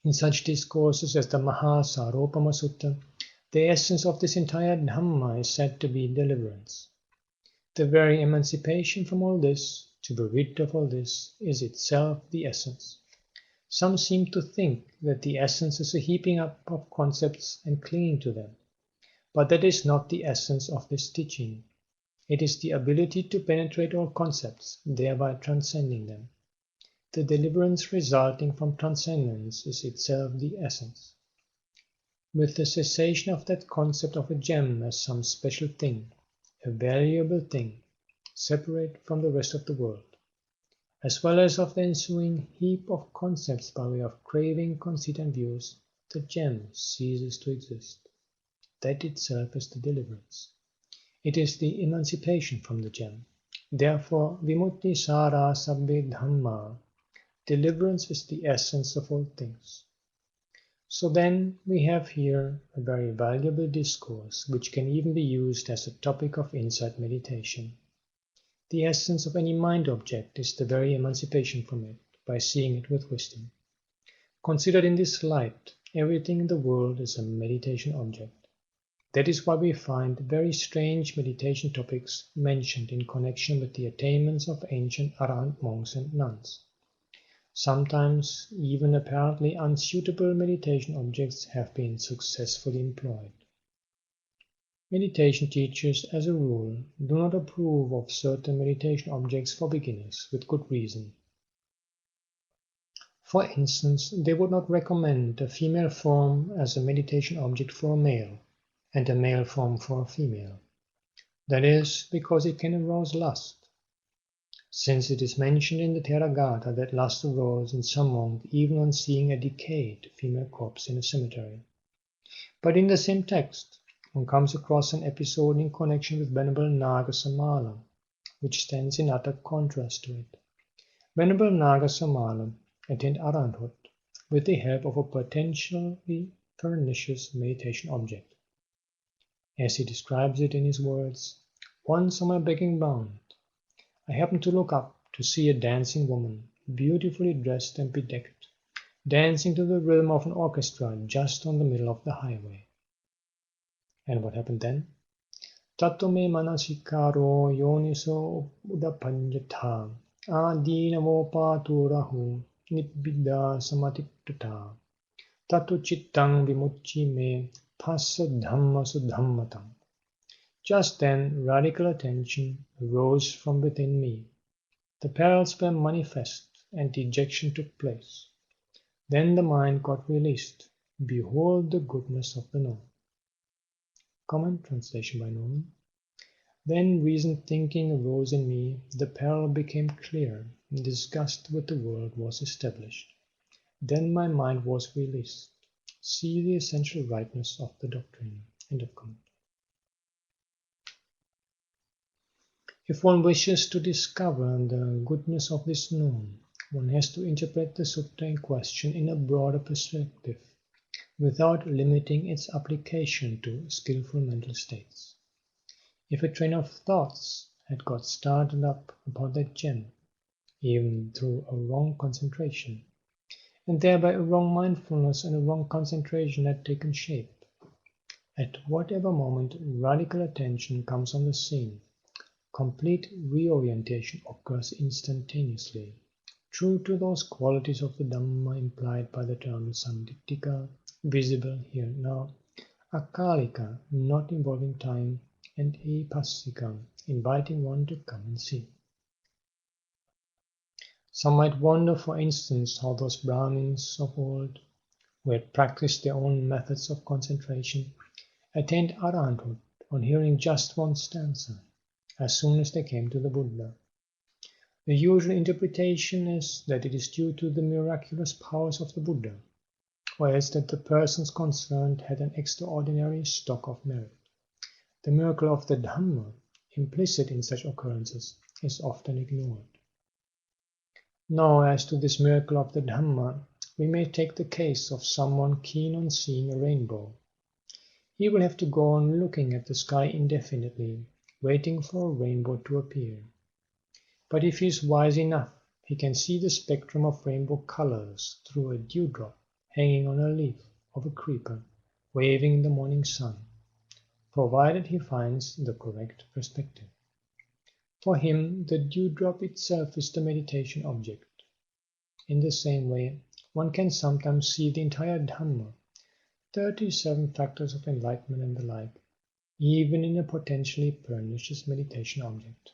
In such discourses as the Mahasaropama Sutta, the essence of this entire Dhamma is said to be deliverance. The very emancipation from all this, to be rid of all this, is itself the essence. Some seem to think that the essence is a heaping up of concepts and clinging to them. But that is not the essence of this teaching. It is the ability to penetrate all concepts, thereby transcending them. The deliverance resulting from transcendence is itself the essence. With the cessation of that concept of a gem as some special thing, a valuable thing, separate from the rest of the world, as well as of the ensuing heap of concepts by way of craving, conceit, and views, the gem ceases to exist. That itself is the deliverance. It is the emancipation from the gem. Therefore, vimutti sara sabbe dhamma, deliverance is the essence of all things. So then, we have here a very valuable discourse, which can even be used as a topic of insight meditation. The essence of any mind object is the very emancipation from it, by seeing it with wisdom. Considered in this light, everything in the world is a meditation object. That is why we find very strange meditation topics mentioned in connection with the attainments of ancient Arahant monks and nuns. Sometimes even apparently unsuitable meditation objects have been successfully employed. Meditation teachers, as a rule, do not approve of certain meditation objects for beginners, with good reason. For instance, they would not recommend a female form as a meditation object for a male, and a male form for a female. That is, because it can arouse lust. Since it is mentioned in the Theravada that lust arose in some monk even on seeing a decayed female corpse in a cemetery. But in the same text, one comes across an episode in connection with Venerable Nagasamala, which stands in utter contrast to it. Venerable Nagasamala attained arahanthood with the help of a potentially pernicious meditation object. As he describes it in his words, "Once on my begging round, I happened to look up to see a dancing woman, beautifully dressed and bedecked, dancing to the rhythm of an orchestra just on the middle of the highway." And what happened then? Tato me manasikaro yoniso udapanjata adinavopato rahu nibbida samatiptata tato chittang vimucci me passa dhamma sudhammatam. Just then radical attention arose from within me. The perils were manifest and dejection took place. Then the mind got released. Behold the goodness of the known. Comment translation by Norman. Then reasoned thinking arose in me, the peril became clear, and disgust with the world was established. Then my mind was released. See the essential rightness of the doctrine. End of comment. If one wishes to discover the goodness of this known, one has to interpret the sutta in question in a broader perspective, without limiting its application to skillful mental states. If a train of thoughts had got started up about that gem, even through a wrong concentration, and thereby a wrong mindfulness and a wrong concentration had taken shape, at whatever moment radical attention comes on the scene, complete reorientation occurs instantaneously, true to those qualities of the Dhamma implied by the term samdittika, visible here and now, akalika, not involving time, and epassika, inviting one to come and see. Some might wonder, for instance, how those Brahmins of old, who had practiced their own methods of concentration, attained arahanthood on hearing just one stanza, as soon as they came to the Buddha. The usual interpretation is that it is due to the miraculous powers of the Buddha, or else that the persons concerned had an extraordinary stock of merit. The miracle of the Dhamma, implicit in such occurrences, is often ignored. Now, as to this miracle of the Dhamma, we may take the case of someone keen on seeing a rainbow. He will have to go on looking at the sky indefinitely, waiting for a rainbow to appear. But if he is wise enough, he can see the spectrum of rainbow colors through a dewdrop hanging on a leaf of a creeper, waving in the morning sun, provided he finds the correct perspective. For him, the dewdrop itself is the meditation object. In the same way, one can sometimes see the entire Dhamma, 37 factors of enlightenment and the like, even in a potentially pernicious meditation object.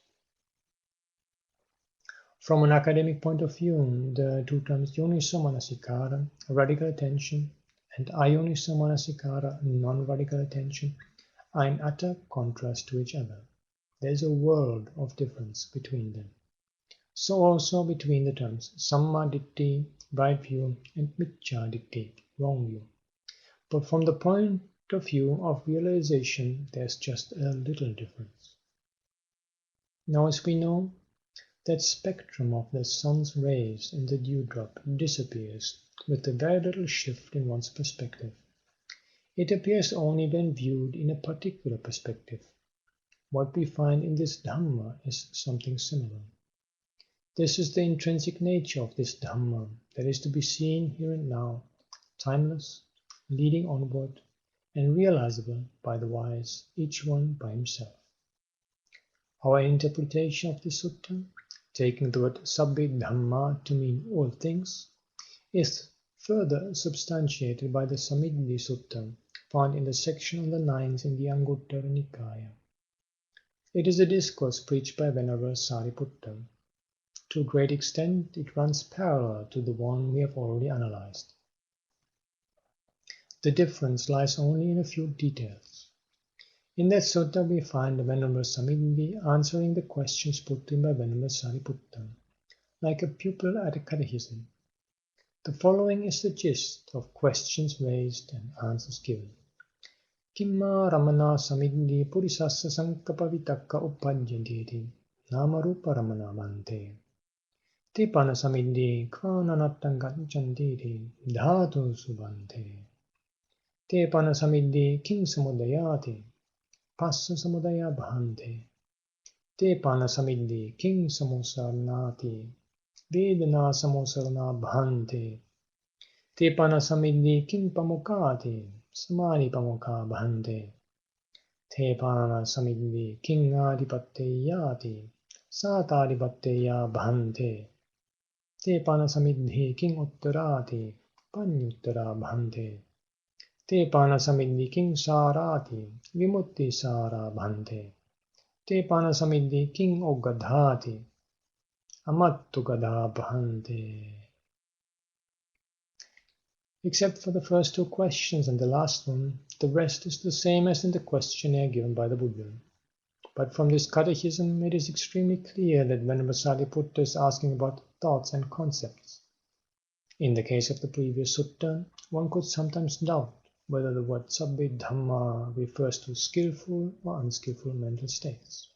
From an academic point of view, the two terms yoniso manasikara, radical attention, and ayoniso manasikara, non-radical attention, are in utter contrast to each other. There is a world of difference between them. So also between the terms samma ditti, right view, and micca ditti, wrong view. But from the point of view of realization, there's just a little difference. Now, as we know, that spectrum of the sun's rays in the dewdrop disappears with a very little shift in one's perspective. It appears only when viewed in a particular perspective. What we find in this Dhamma is something similar. This is the intrinsic nature of this Dhamma that is to be seen here and now, timeless, leading onward, and realizable by the wise, each one by himself. Our interpretation of this sutta, taking the word sabbe dhamma to mean all things, is further substantiated by the Samiddhi Sutta found in the section on the nines in the Anguttara Nikaya. It is a discourse preached by Venerable Sariputta. To a great extent, it runs parallel to the one we have already analyzed. The difference lies only in a few details. In that sutta we find the Venerable Samiddhi answering the questions put to him by Venerable Sariputta, like a pupil at a catechism. The following is the gist of questions raised and answers given. Kimma ramana samiddhi purisassa sankapa vitakka uppajjantiti namarupa ramana bhante. Te pana samiddhi kvananattang gaccantiti dhatu subhante. Te pana samiddhi king samudayati passa samudaya bhante. Te pana samiddhi king samosarnati vedana samosarna bhante. Te pana samiddhi king pamukati samani pamukha bhante. Te pana samiddhi king adipateyati satadipatteya bhante. Te pana samiddhi king uttarati panyuttara bhante. Te pana samiddhi king sarati vimutti sara bhante. Te pana samiddhi king ogadhati amattu gadha bhante. Except for the first two questions and the last one, the rest is the same as in the questionnaire given by the Buddha. But from this catechism, it is extremely clear that Venerable Sariputta is asking about thoughts and concepts. In the case of the previous sutta, one could sometimes doubt whether the word sabbe dhamma refers to skillful or unskillful mental states.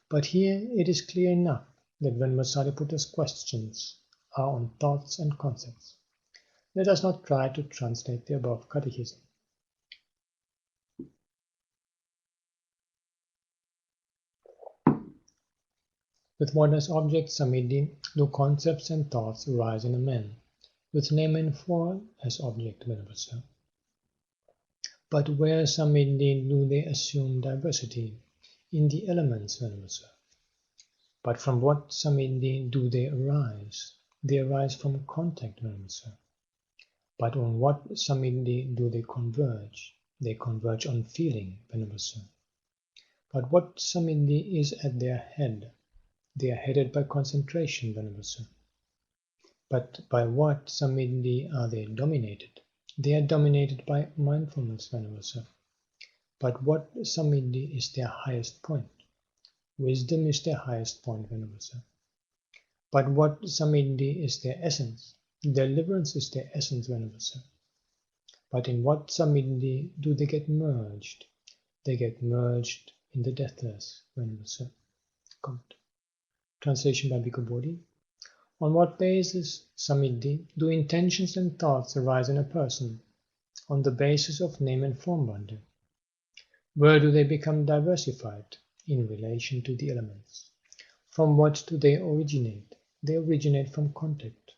But here it is clear enough that Venerable Sariputta's questions are on thoughts and concepts. Let us not try to translate the above catechism. With what as object Samiddhi do concepts and thoughts arise in a man, with name and form as object, Venerable Sir. But where Samiddhi do they assume diversity? In the elements, Venerable Sir. But from what Samiddhi do they arise? They arise from contact, Venerable Sir. But on what Samiddhi do they converge? They converge on feeling, Venerable Sir. But what Samiddhi is at their head? They are headed by concentration, Venerable Sir. But by what Samiddhi are they dominated? They are dominated by mindfulness, Venerable Sir. But what Samiddhi is their highest point? Wisdom is their highest point, Venerable Sir. But what Samiddhi is their essence? Deliverance is their essence, Venerable Sir. But in what Samiddhi do they get merged? they get merged in the deathless. Comment. Translation by Bhikkhu Bodhi. On what basis, Samiddhi, do intentions and thoughts arise in a person? On the basis of name and form, Bhante. Where do they become diversified? In relation to the elements. From what do they originate? They originate from contact.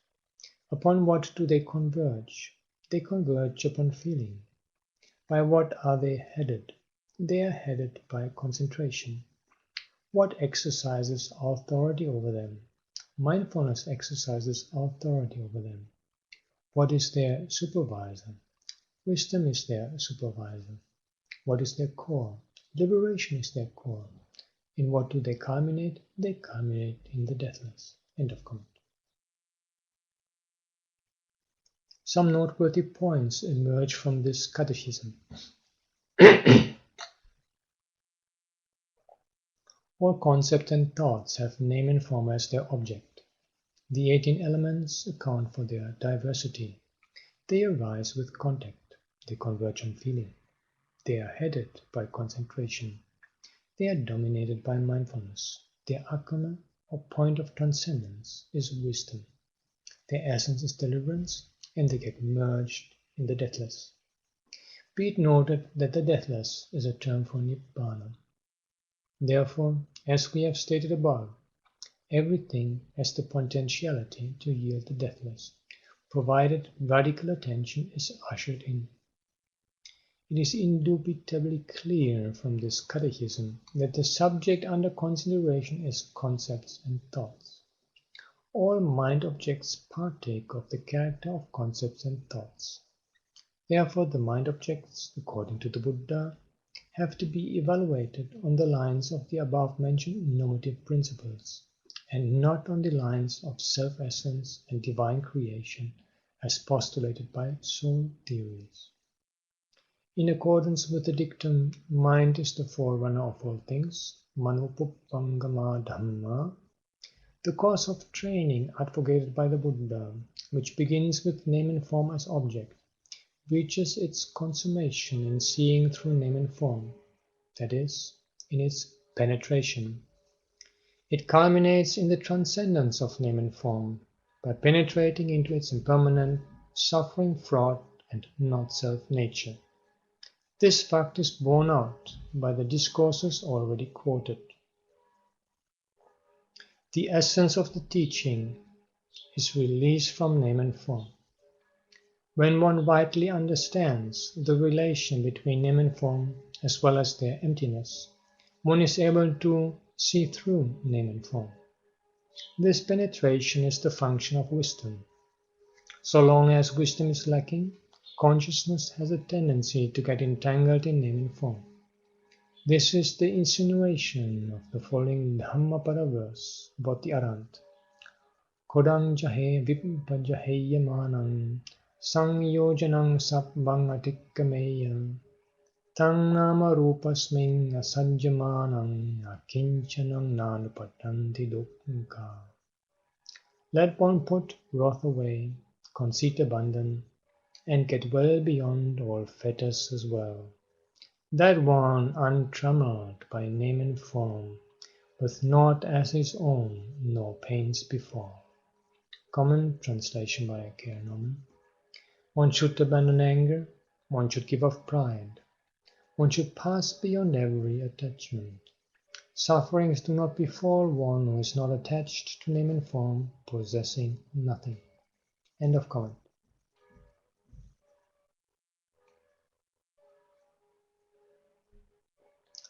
Upon what do they converge? They converge upon feeling. By what are they headed? They are headed by concentration. What exercises authority over them? Mindfulness exercises authority over them. What is their supervisor? Wisdom is their supervisor. What is their core? Liberation is their core. In what do they culminate? They culminate in the deathless. End of comment. Some noteworthy points emerge from this catechism. All concepts and thoughts have name and form as their object. The 18 elements account for their diversity. They arise with contact. They converge on feeling. They are headed by concentration. They are dominated by mindfulness. Their akana, or point of transcendence, is wisdom. Their essence is deliverance, and they get merged in the deathless. Be it noted that the deathless is a term for Nibbāna. Therefore, as we have stated above, everything has the potentiality to yield the deathless, provided radical attention is ushered in. It is indubitably clear from this catechism that the subject under consideration is concepts and thoughts. All mind objects partake of the character of concepts and thoughts. Therefore, the mind objects, according to the Buddha, have to be evaluated on the lines of the above-mentioned normative principles, and not on the lines of self-essence and divine creation as postulated by soul theories. In accordance with the dictum, mind is the forerunner of all things, manupuppangama dhamma, the course of training advocated by the Buddha, which begins with name and form as object, reaches its consummation in seeing through name and form, that is, in its penetration. It culminates in the transcendence of name and form, by penetrating into its impermanent, suffering-fraught and not-self nature. This fact is borne out by the discourses already quoted. The essence of the teaching is release from name and form. When one rightly understands the relation between name and form as well as their emptiness, one is able to see through name and form. This penetration is the function of wisdom. So long as wisdom is lacking, consciousness has a tendency to get entangled in name and form. This is the insinuation of the following Dhammapada verse about the Arhant. Kodang jahe vipajaheyamanang Sangyojanang sabbang atikkameya Tang nama rupasming asajjamanang akinchanang nanupatanti dukkha. Let one put wrath away, conceit abandon, and get well beyond all fetters as well. That one untrammeled by name and form, with naught as his own, nor pains befall. Common translation by A.K. Norman. One should abandon anger, one should give up pride, one should pass beyond every attachment. Sufferings do not befall one who is not attached to name and form, possessing nothing. End of comment.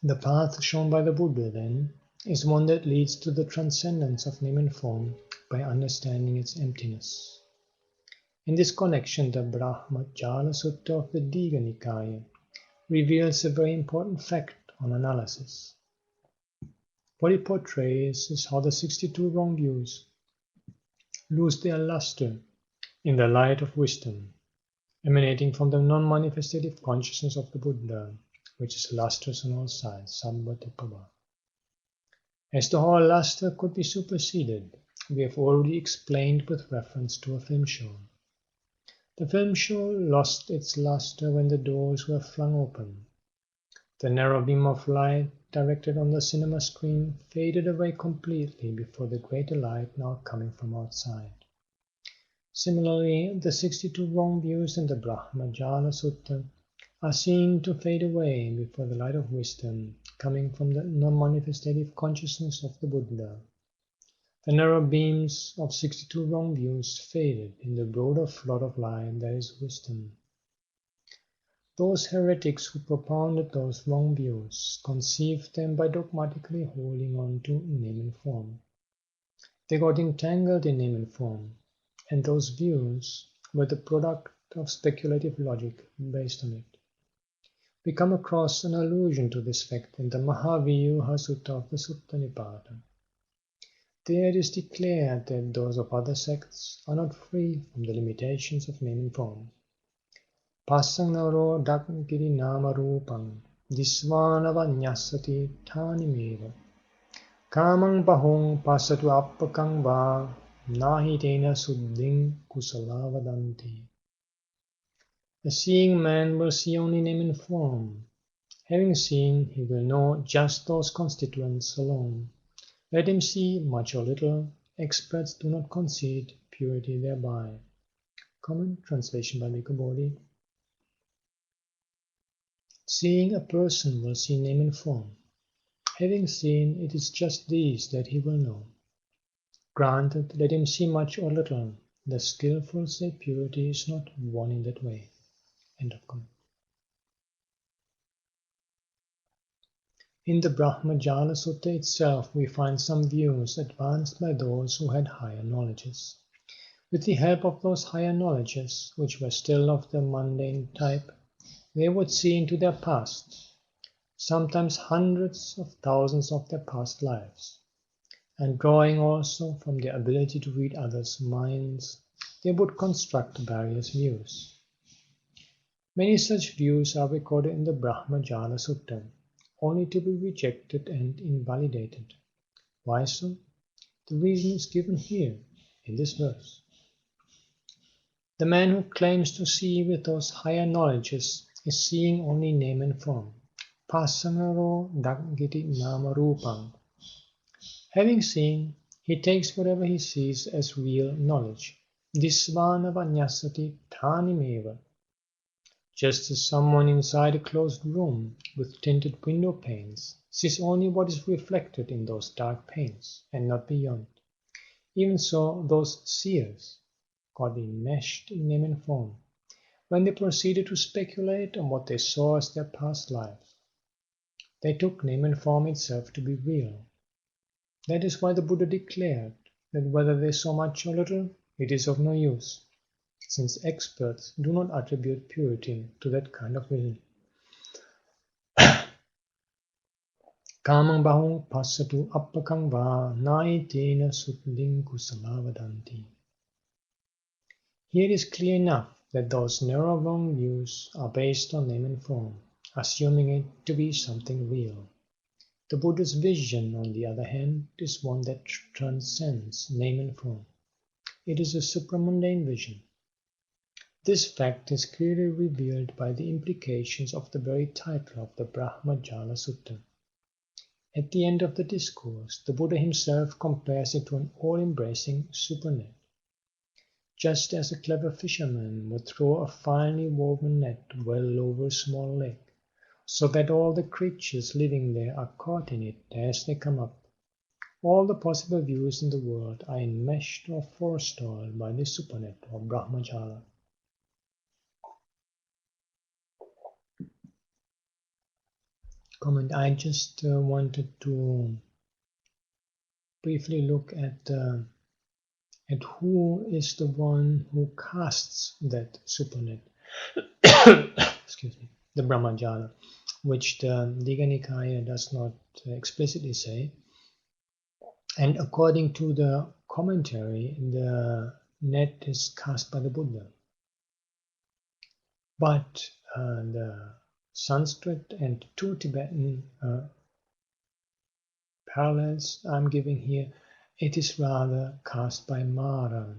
The path shown by the Buddha, then, is one that leads to the transcendence of name and form by understanding its emptiness. In this connection, the Brahmajala Sutta of the Digha Nikaya reveals a very important fact on analysis. What it portrays is how the 62 wrong views lose their luster in the light of wisdom, emanating from the non-manifestative consciousness of the Buddha, which is lustrous on all sides, sabbhatapava. As to how a luster could be superseded, we have already explained with reference to a film show. The film show lost its luster when the doors were flung open. The narrow beam of light directed on the cinema screen faded away completely before the greater light now coming from outside. Similarly, the 62 wrong views in the Brahmajala Sutta are seen to fade away before the light of wisdom coming from the non-manifestative consciousness of the Buddha. The narrow beams of 62 wrong views faded in the broader flood of light that is wisdom. Those heretics who propounded those wrong views conceived them by dogmatically holding on to name and form. They got entangled in name and form, and those views were the product of speculative logic based on it. We come across an allusion to this fact in the Mahaviyuha Sutta of the Sutta Nibbāna. There it is declared that those of other sects are not free from the limitations of name and form. Passangnaro dakkiri nama rupang disvanava nyasati tanimeva kamang bahong pasatu appakang va nahi tena suddhing kusalavadanti. A seeing man will see only name and form. Having seen, he will know just those constituents alone. Let him see much or little, experts do not concede purity thereby. Common translation by Bhikkhu. Seeing a person will see name and form. Having seen, it is just these that he will know. Granted, let him see much or little, the skillful say purity is not won in that way. End of comment. In the Brahmajala Sutta itself, we find some views advanced by those who had higher knowledges. With the help of those higher knowledges, which were still of the mundane type, they would see into their past, sometimes hundreds of thousands of their past lives, and drawing also from their ability to read others' minds, they would construct various views. Many such views are recorded in the Brahmajala Sutta, only to be rejected and invalidated. Why so? The reason is given here, in this verse. The man who claims to see with those higher knowledges is seeing only name and form. Passanaro daggiti nama rupang. Having seen, he takes whatever he sees as real knowledge. Disvana vanyasati tanimeva. Just as someone inside a closed room with tinted window panes sees only what is reflected in those dark panes and not beyond. Even so, those seers got enmeshed in name and form when they proceeded to speculate on what they saw as their past lives. They took name and form itself to be real. That is why the Buddha declared that whether they saw much or little, it is of no use, since experts do not attribute purity to that kind of vision. Kamang bahung passatu appakang va naitena suddhing kusalavadanti. Here it is clear enough that those narrow wrong views are based on name and form, assuming it to be something real. The Buddha's vision, on the other hand, is one that transcends name and form. It is a supramundane vision. This fact is clearly revealed by the implications of the very title of the Brahmajala Sutta. At the end of the discourse, the Buddha himself compares it to an all-embracing supernet. Just as a clever fisherman would throw a finely woven net well over a small lake, so that all the creatures living there are caught in it as they come up. All the possible views in the world are enmeshed or forestalled by the supernet or Brahmajala. Comment. I just wanted to briefly look at who is the one who casts that supernet. Excuse me, the Brahmajala, which the Digha Nikaya does not explicitly say. And according to the commentary, the net is cast by the Buddha. But the Sanskrit and two Tibetan parallels I'm giving here, it is rather cast by Mara.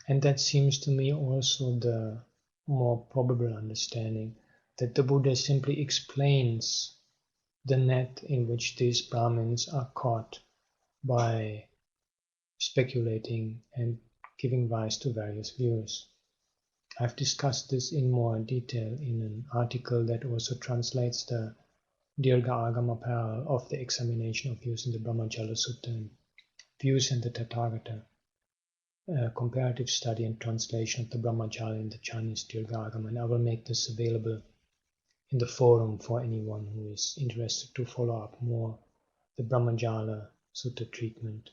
And that seems to me also the more probable understanding. that the Buddha simply explains the net in which these Brahmins are caught by speculating and giving rise to various views. I've discussed this in more detail in an article that also translates the Dirgha Agama parallel of the examination of views in the Brahmajala Sutta and views in the Tathagata, a comparative study and translation of the Brahmajala in the Chinese Dirgha Agama, and I will make this available in the forum for anyone who is interested to follow up more the Brahmajala Sutta treatment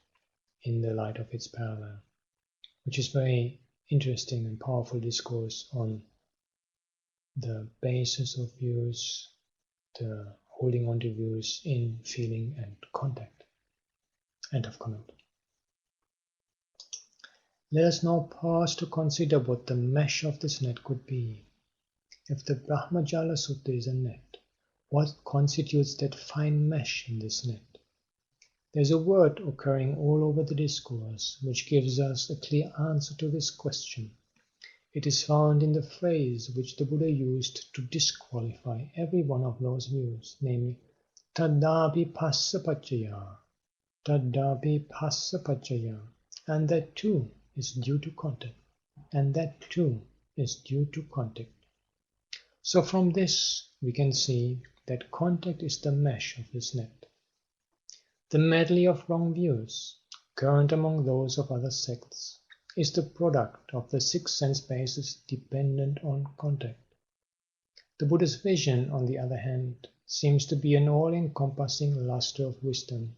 in the light of its parallel, which is very interesting and powerful discourse on the basis of views, the holding on to views in feeling and contact. End of comment. Let us now pause to consider what the mesh of this net could be. If the Brahmajala Sutta is a net, what constitutes that fine mesh in this net? There is a word occurring all over the discourse which gives us a clear answer to this question. It is found in the phrase which the Buddha used to disqualify every one of those views, namely, Tadapi Passa Paccaya, Tadapi Passa Paccaya, and that too is due to contact, and that too is due to contact. So from this we can see that contact is the mesh of this net. The medley of wrong views, current among those of other sects, is the product of the 6 sense bases dependent on contact. The Buddha's vision, on the other hand, seems to be an all-encompassing luster of wisdom,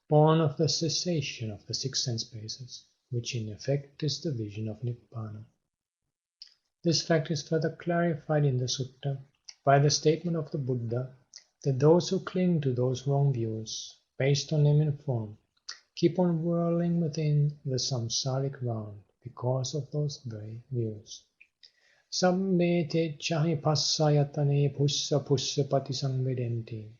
born of the cessation of the 6 sense bases, which in effect is the vision of Nibbāna. This fact is further clarified in the Sutta by the statement of the Buddha that those who cling to those wrong views, based on name and form, keep on whirling within the samsaric round because of those very views. Sabbe te chahi passayatane pussa pussa patisangvedenti.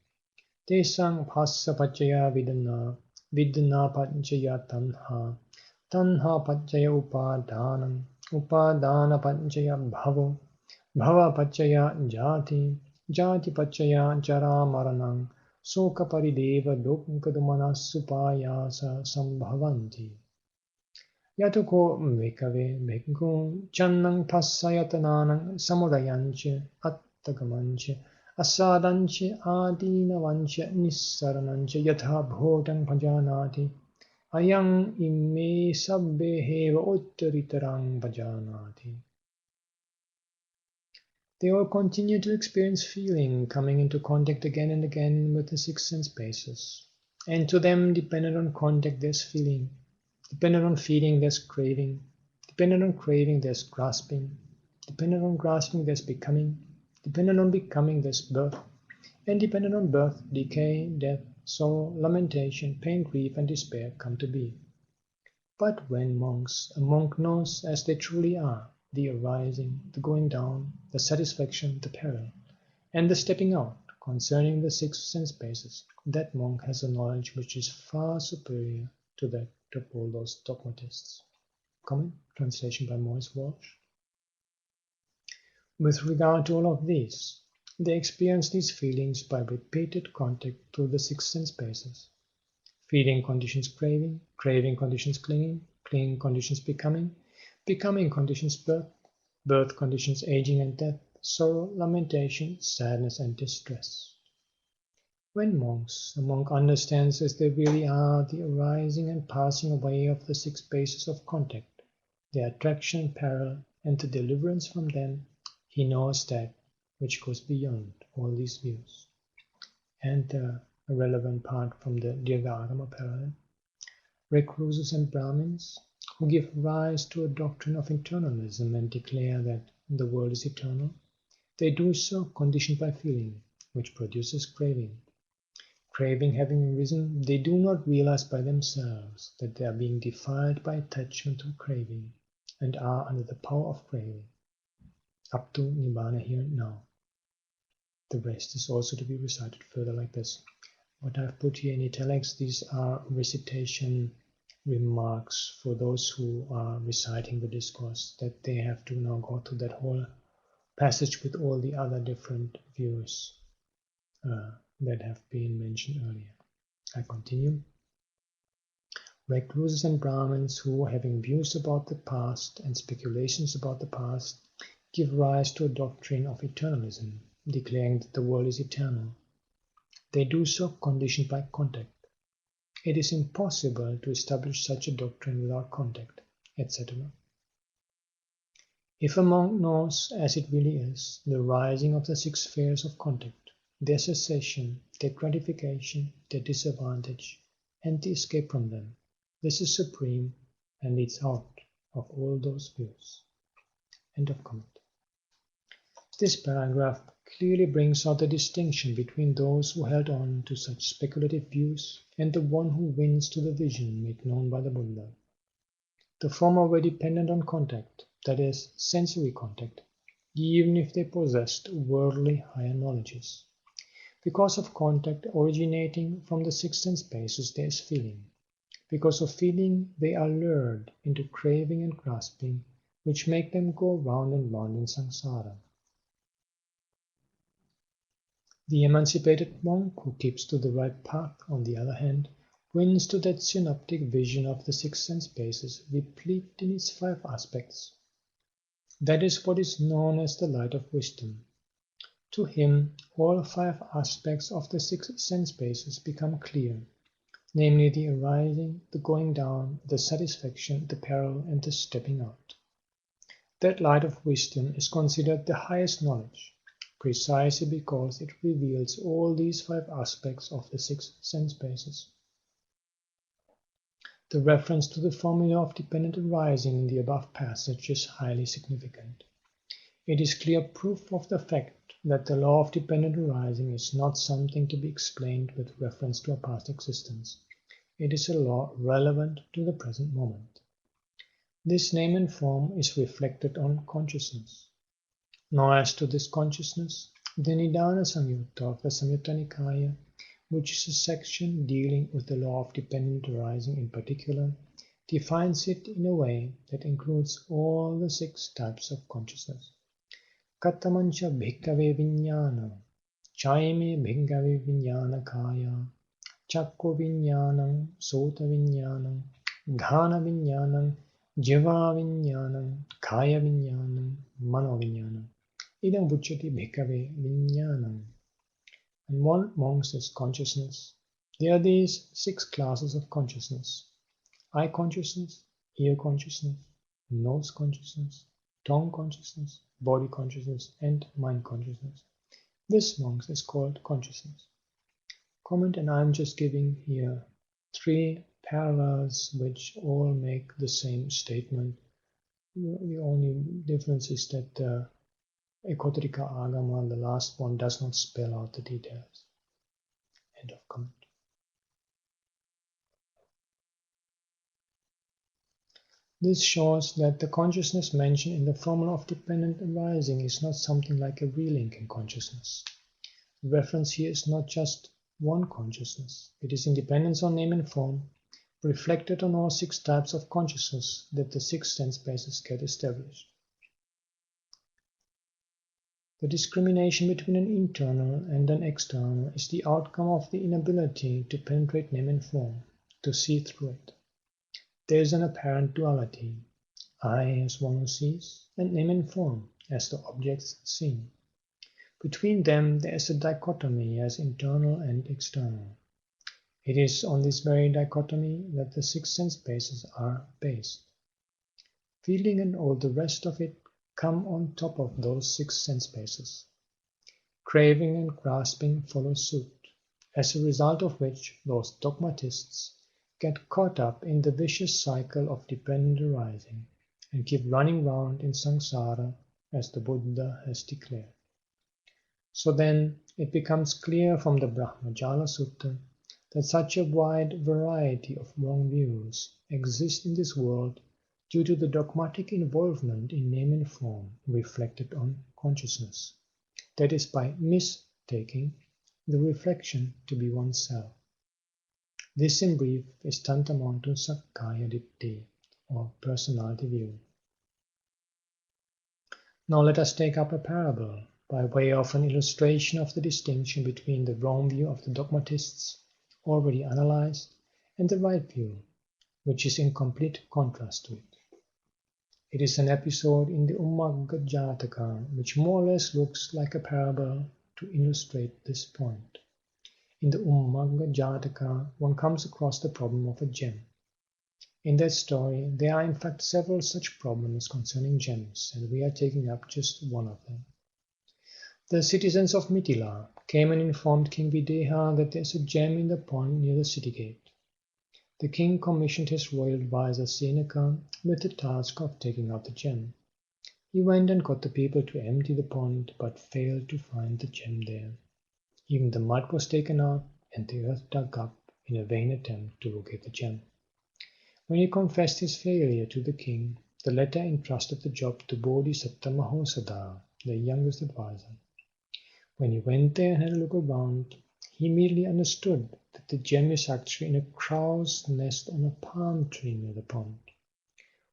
Tesang passa paccaya vidana, vidana paccaya tanha, tanha paccaya upadhanam, upadhana paccaya bhavo, bhava paccaya jati, jati paccaya jara maranam, Soka parideva dukkhadumanasupayasa sambhavanti. Yatoko vikave bhikkhu channang passayatananang samurayancha attagamancha asadancha adinavancha nissaranancha yatha bhodang bhajanati ayang imme sabbe heva uttaritarang bhajanati. They all continue to experience feeling, coming into contact again and again with the 6 sense bases. And to them, dependent on contact, there's feeling. Dependent on feeling, there's craving. Dependent on craving, there's grasping. Dependent on grasping, there's becoming. Dependent on becoming, there's birth. And dependent on birth, decay, death, sorrow, lamentation, pain, grief, and despair come to be. But when a monk knows as they truly are, the arising, the going down, the satisfaction, the peril, and the stepping out concerning the 6 sense bases, that monk has a knowledge which is far superior to that of all those dogmatists. Comment, translation by Maurice Walsh. With regard to all of these, they experience these feelings by repeated contact through the 6 sense bases. Feeling conditions craving, craving conditions clinging, clinging conditions becoming, becoming conditions birth, birth conditions aging and death, sorrow, lamentation, sadness, and distress. When a monk understands as they really are the arising and passing away of the 6 bases of contact, their attraction and peril, and the deliverance from them, he knows that which goes beyond all these views. And a relevant part from the Dirgha Agama parallel. Recluses and Brahmins, who give rise to a doctrine of eternalism and declare that the world is eternal, they do so conditioned by feeling, which produces craving. Craving having arisen, they do not realize by themselves that they are being defiled by attachment to craving and are under the power of craving. Up to Nibbāna here and now. The rest is also to be recited further like this. What I've put here in italics, these are recitation remarks for those who are reciting the discourse, that they have to now go through that whole passage with all the other different views that have been mentioned earlier. I continue. Recluses and Brahmins who, having views about the past and speculations about the past, give rise to a doctrine of eternalism, declaring that the world is eternal. They do so conditioned by contact. It is impossible to establish such a doctrine without contact, etc. If a monk knows, as it really is, the rising of the 6 spheres of contact, their cessation, their gratification, their disadvantage, and the escape from them, this is supreme and leads out of all those views. End of comment. This paragraph clearly brings out the distinction between those who held on to such speculative views and the one who wins to the vision made known by the Buddha. The former were dependent on contact, that is, sensory contact, even if they possessed worldly higher knowledges. Because of contact originating from the 6 sense bases, there is feeling. Because of feeling, they are lured into craving and grasping, which make them go round and round in samsara. The emancipated monk who keeps to the right path, on the other hand, wins to that synoptic vision of the 6 sense bases, replete in its 5 aspects. That is what is known as the light of wisdom. To him, all 5 aspects of the 6 sense bases become clear, namely the arising, the going down, the satisfaction, the peril, and the stepping out. That light of wisdom is considered the highest knowledge, precisely because it reveals all these 5 aspects of the 6 sense bases. The reference to the formula of dependent arising in the above passage is highly significant. It is clear proof of the fact that the law of dependent arising is not something to be explained with reference to a past existence. It is a law relevant to the present moment. This name and form is reflected on consciousness. Now as to this consciousness, the Nibbāna Samyutta of the Samyutta Nikaya, which is a section dealing with the law of dependent arising in particular, defines it in a way that includes all the 6 types of consciousness. Katamancha bhikkave viññāna, chaime bhikkave viññāna kaya, chakko viññānam, sota viññānam, ghana viññānam, jiva viññānam, kaya viññānam, mano viññānam. Idam bucchati bhikkave viññānam. And one monk says consciousness. There are these 6 classes of consciousness: eye consciousness, ear consciousness, nose consciousness, tongue consciousness, body consciousness, and mind consciousness. This monk is called consciousness. Comment, and I'm just giving here 3 parallels which all make the same statement. The only difference is that Ekotrika Agama, the last one, does not spell out the details. End of comment. This shows that the consciousness mentioned in the formula of dependent arising is not something like a relink in consciousness. The reference here is not just one consciousness. It is in dependence on name and form, reflected on all 6 types of consciousness that the 6 sense bases get established. The discrimination between an internal and an external is the outcome of the inability to penetrate name and form, to see through it. There is an apparent duality, I as one who sees, and name and form as the objects seen. Between them there is a dichotomy as internal and external. It is on this very dichotomy that the 6 sense bases are based. Feeling and all the rest of it come on top of those 6 sense bases. Craving and grasping follow suit, as a result of which those dogmatists get caught up in the vicious cycle of dependent arising and keep running round in samsara, as the Buddha has declared. So then it becomes clear from the Brahmajala Sutta that such a wide variety of wrong views exist in this world due to the dogmatic involvement in name and form reflected on consciousness, that is, by mistaking the reflection to be oneself. This, in brief, is tantamount to Sakkaya Ditthi, or personality view. Now let us take up a parable by way of an illustration of the distinction between the wrong view of the dogmatists, already analyzed, and the right view, which is in complete contrast to it. It is an episode in the Ummagga Jataka which more or less looks like a parable to illustrate this point. In the Ummagga Jataka, one comes across the problem of a gem. In that story, there are in fact several such problems concerning gems, and we are taking up just one of them. The citizens of Mithila came and informed King Videha that there is a gem in the pond near the city gate. The king commissioned his royal advisor Seneka with the task of taking out the gem. He went and got the people to empty the pond, but failed to find the gem there. Even the mud was taken out and the earth dug up in a vain attempt to locate the gem. When he confessed his failure to the king, the latter entrusted the job to Bodhisatta Mahosada, the youngest advisor. When he went there and had a look around, he immediately understood that the gem is actually in a crow's nest on a palm tree near the pond.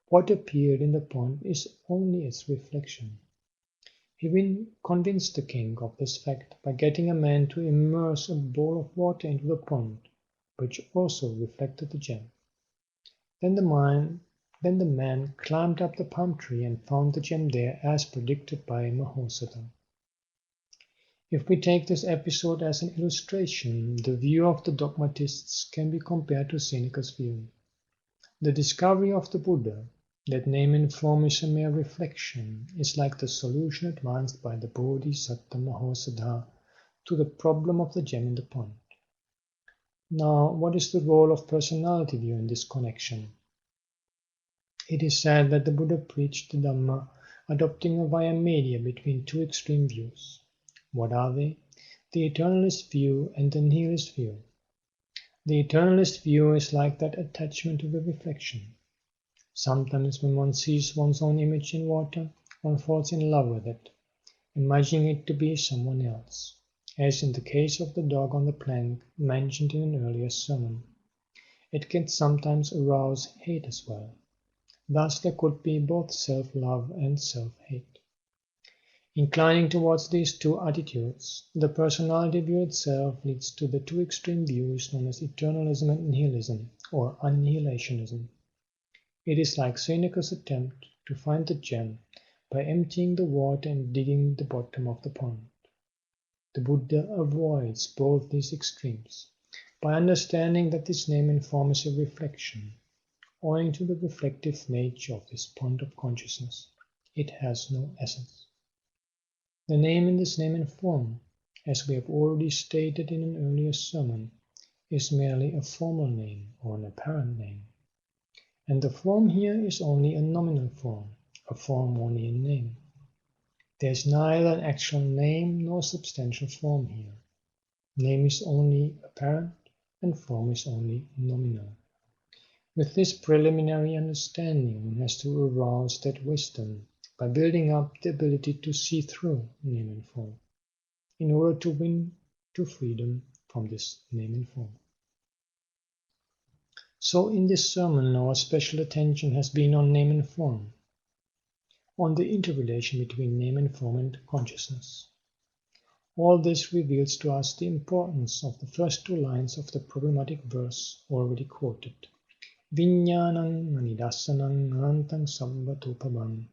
What appeared in the pond is only its reflection. He convinced the king of this fact by getting a man to immerse a bowl of water into the pond, which also reflected the gem. Then the man climbed up the palm tree and found the gem there as predicted by Mahosada. If we take this episode as an illustration, the view of the dogmatists can be compared to Seneka's view. The discovery of the Buddha, that name and form is a mere reflection, is like the solution advanced by the Bodhisatta Mahosada to the problem of the gem in the pond. Now, what is the role of personality view in this connection? It is said that the Buddha preached the Dhamma adopting a via media between two extreme views. What are they? The eternalist view and the nihilist view. The eternalist view is like that attachment to the reflection. Sometimes when one sees one's own image in water, one falls in love with it, imagining it to be someone else, as in the case of the dog on the plank mentioned in an earlier sermon. It can sometimes arouse hate as well. Thus there could be both self-love and self-hate. Inclining towards these two attitudes, the personality view itself leads to the two extreme views known as eternalism and nihilism, or annihilationism. It is like Seneka's attempt to find the gem by emptying the water and digging the bottom of the pond. The Buddha avoids both these extremes by understanding that this name and form is a reflection. Owing to the reflective nature of this pond of consciousness, it has no essence. The name in this name and form, as we have already stated in an earlier sermon, is merely a formal name or an apparent name. And the form here is only a nominal form, a form only in name. There is neither an actual name nor substantial form here. Name is only apparent and form is only nominal. With this preliminary understanding, one has to arouse that wisdom by building up the ability to see through name and form, in order to win to freedom from this name and form. So in this sermon, our special attention has been on name and form, on the interrelation between name and form and consciousness. All this reveals to us the importance of the first two lines of the problematic verse already quoted. Viññāṇaṁ anidassaṇaṁ āntaṁ sabbatopavam.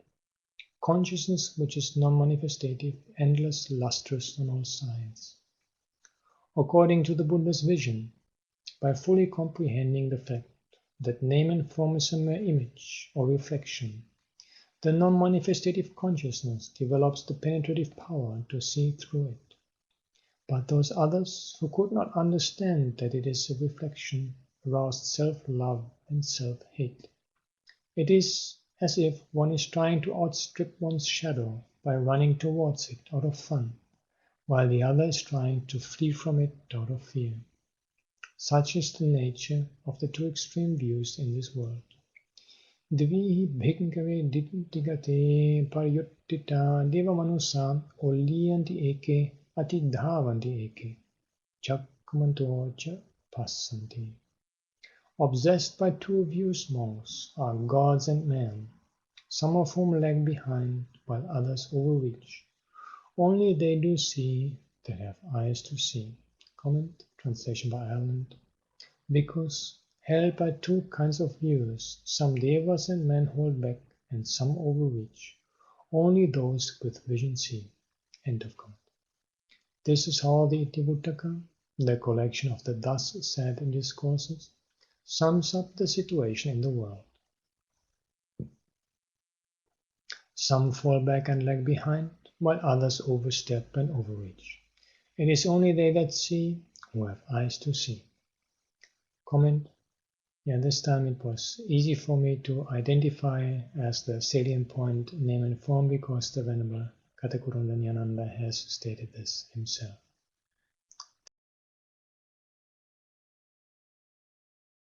Consciousness which is non-manifestative, endless, lustrous on all sides. According to the Buddha's vision, by fully comprehending the fact that name and form is a mere image or reflection, the non-manifestative consciousness develops the penetrative power to see through it. But those others who could not understand that it is a reflection aroused self-love and self-hate. It is as if one is trying to outstrip one's shadow by running towards it out of fun, while the other is trying to flee from it out of fear. Such is the nature of the two extreme views in this world. Dvihi bhikkhave dittigate paryuttita devamanusa oliyanti eke atidhavanti eke chakmantocha passanti. Obsessed by two views, monks, are gods and men, some of whom lag behind, while others overreach. Only they do see that have eyes to see. Comment, translation by Ireland. Bhikkhus, held by two kinds of views, some devas and men hold back and some overreach. Only those with vision see. End of comment. This is how the Itivuttaka, the collection of the thus said discourses, sums up the situation in the world. Some fall back and lag behind, while others overstep and overreach. It is only they that see who have eyes to see. Comment. Yeah, this time it was easy for me to identify as the salient point name and form because the Venerable Katakurunda Ñāṇananda has stated this himself.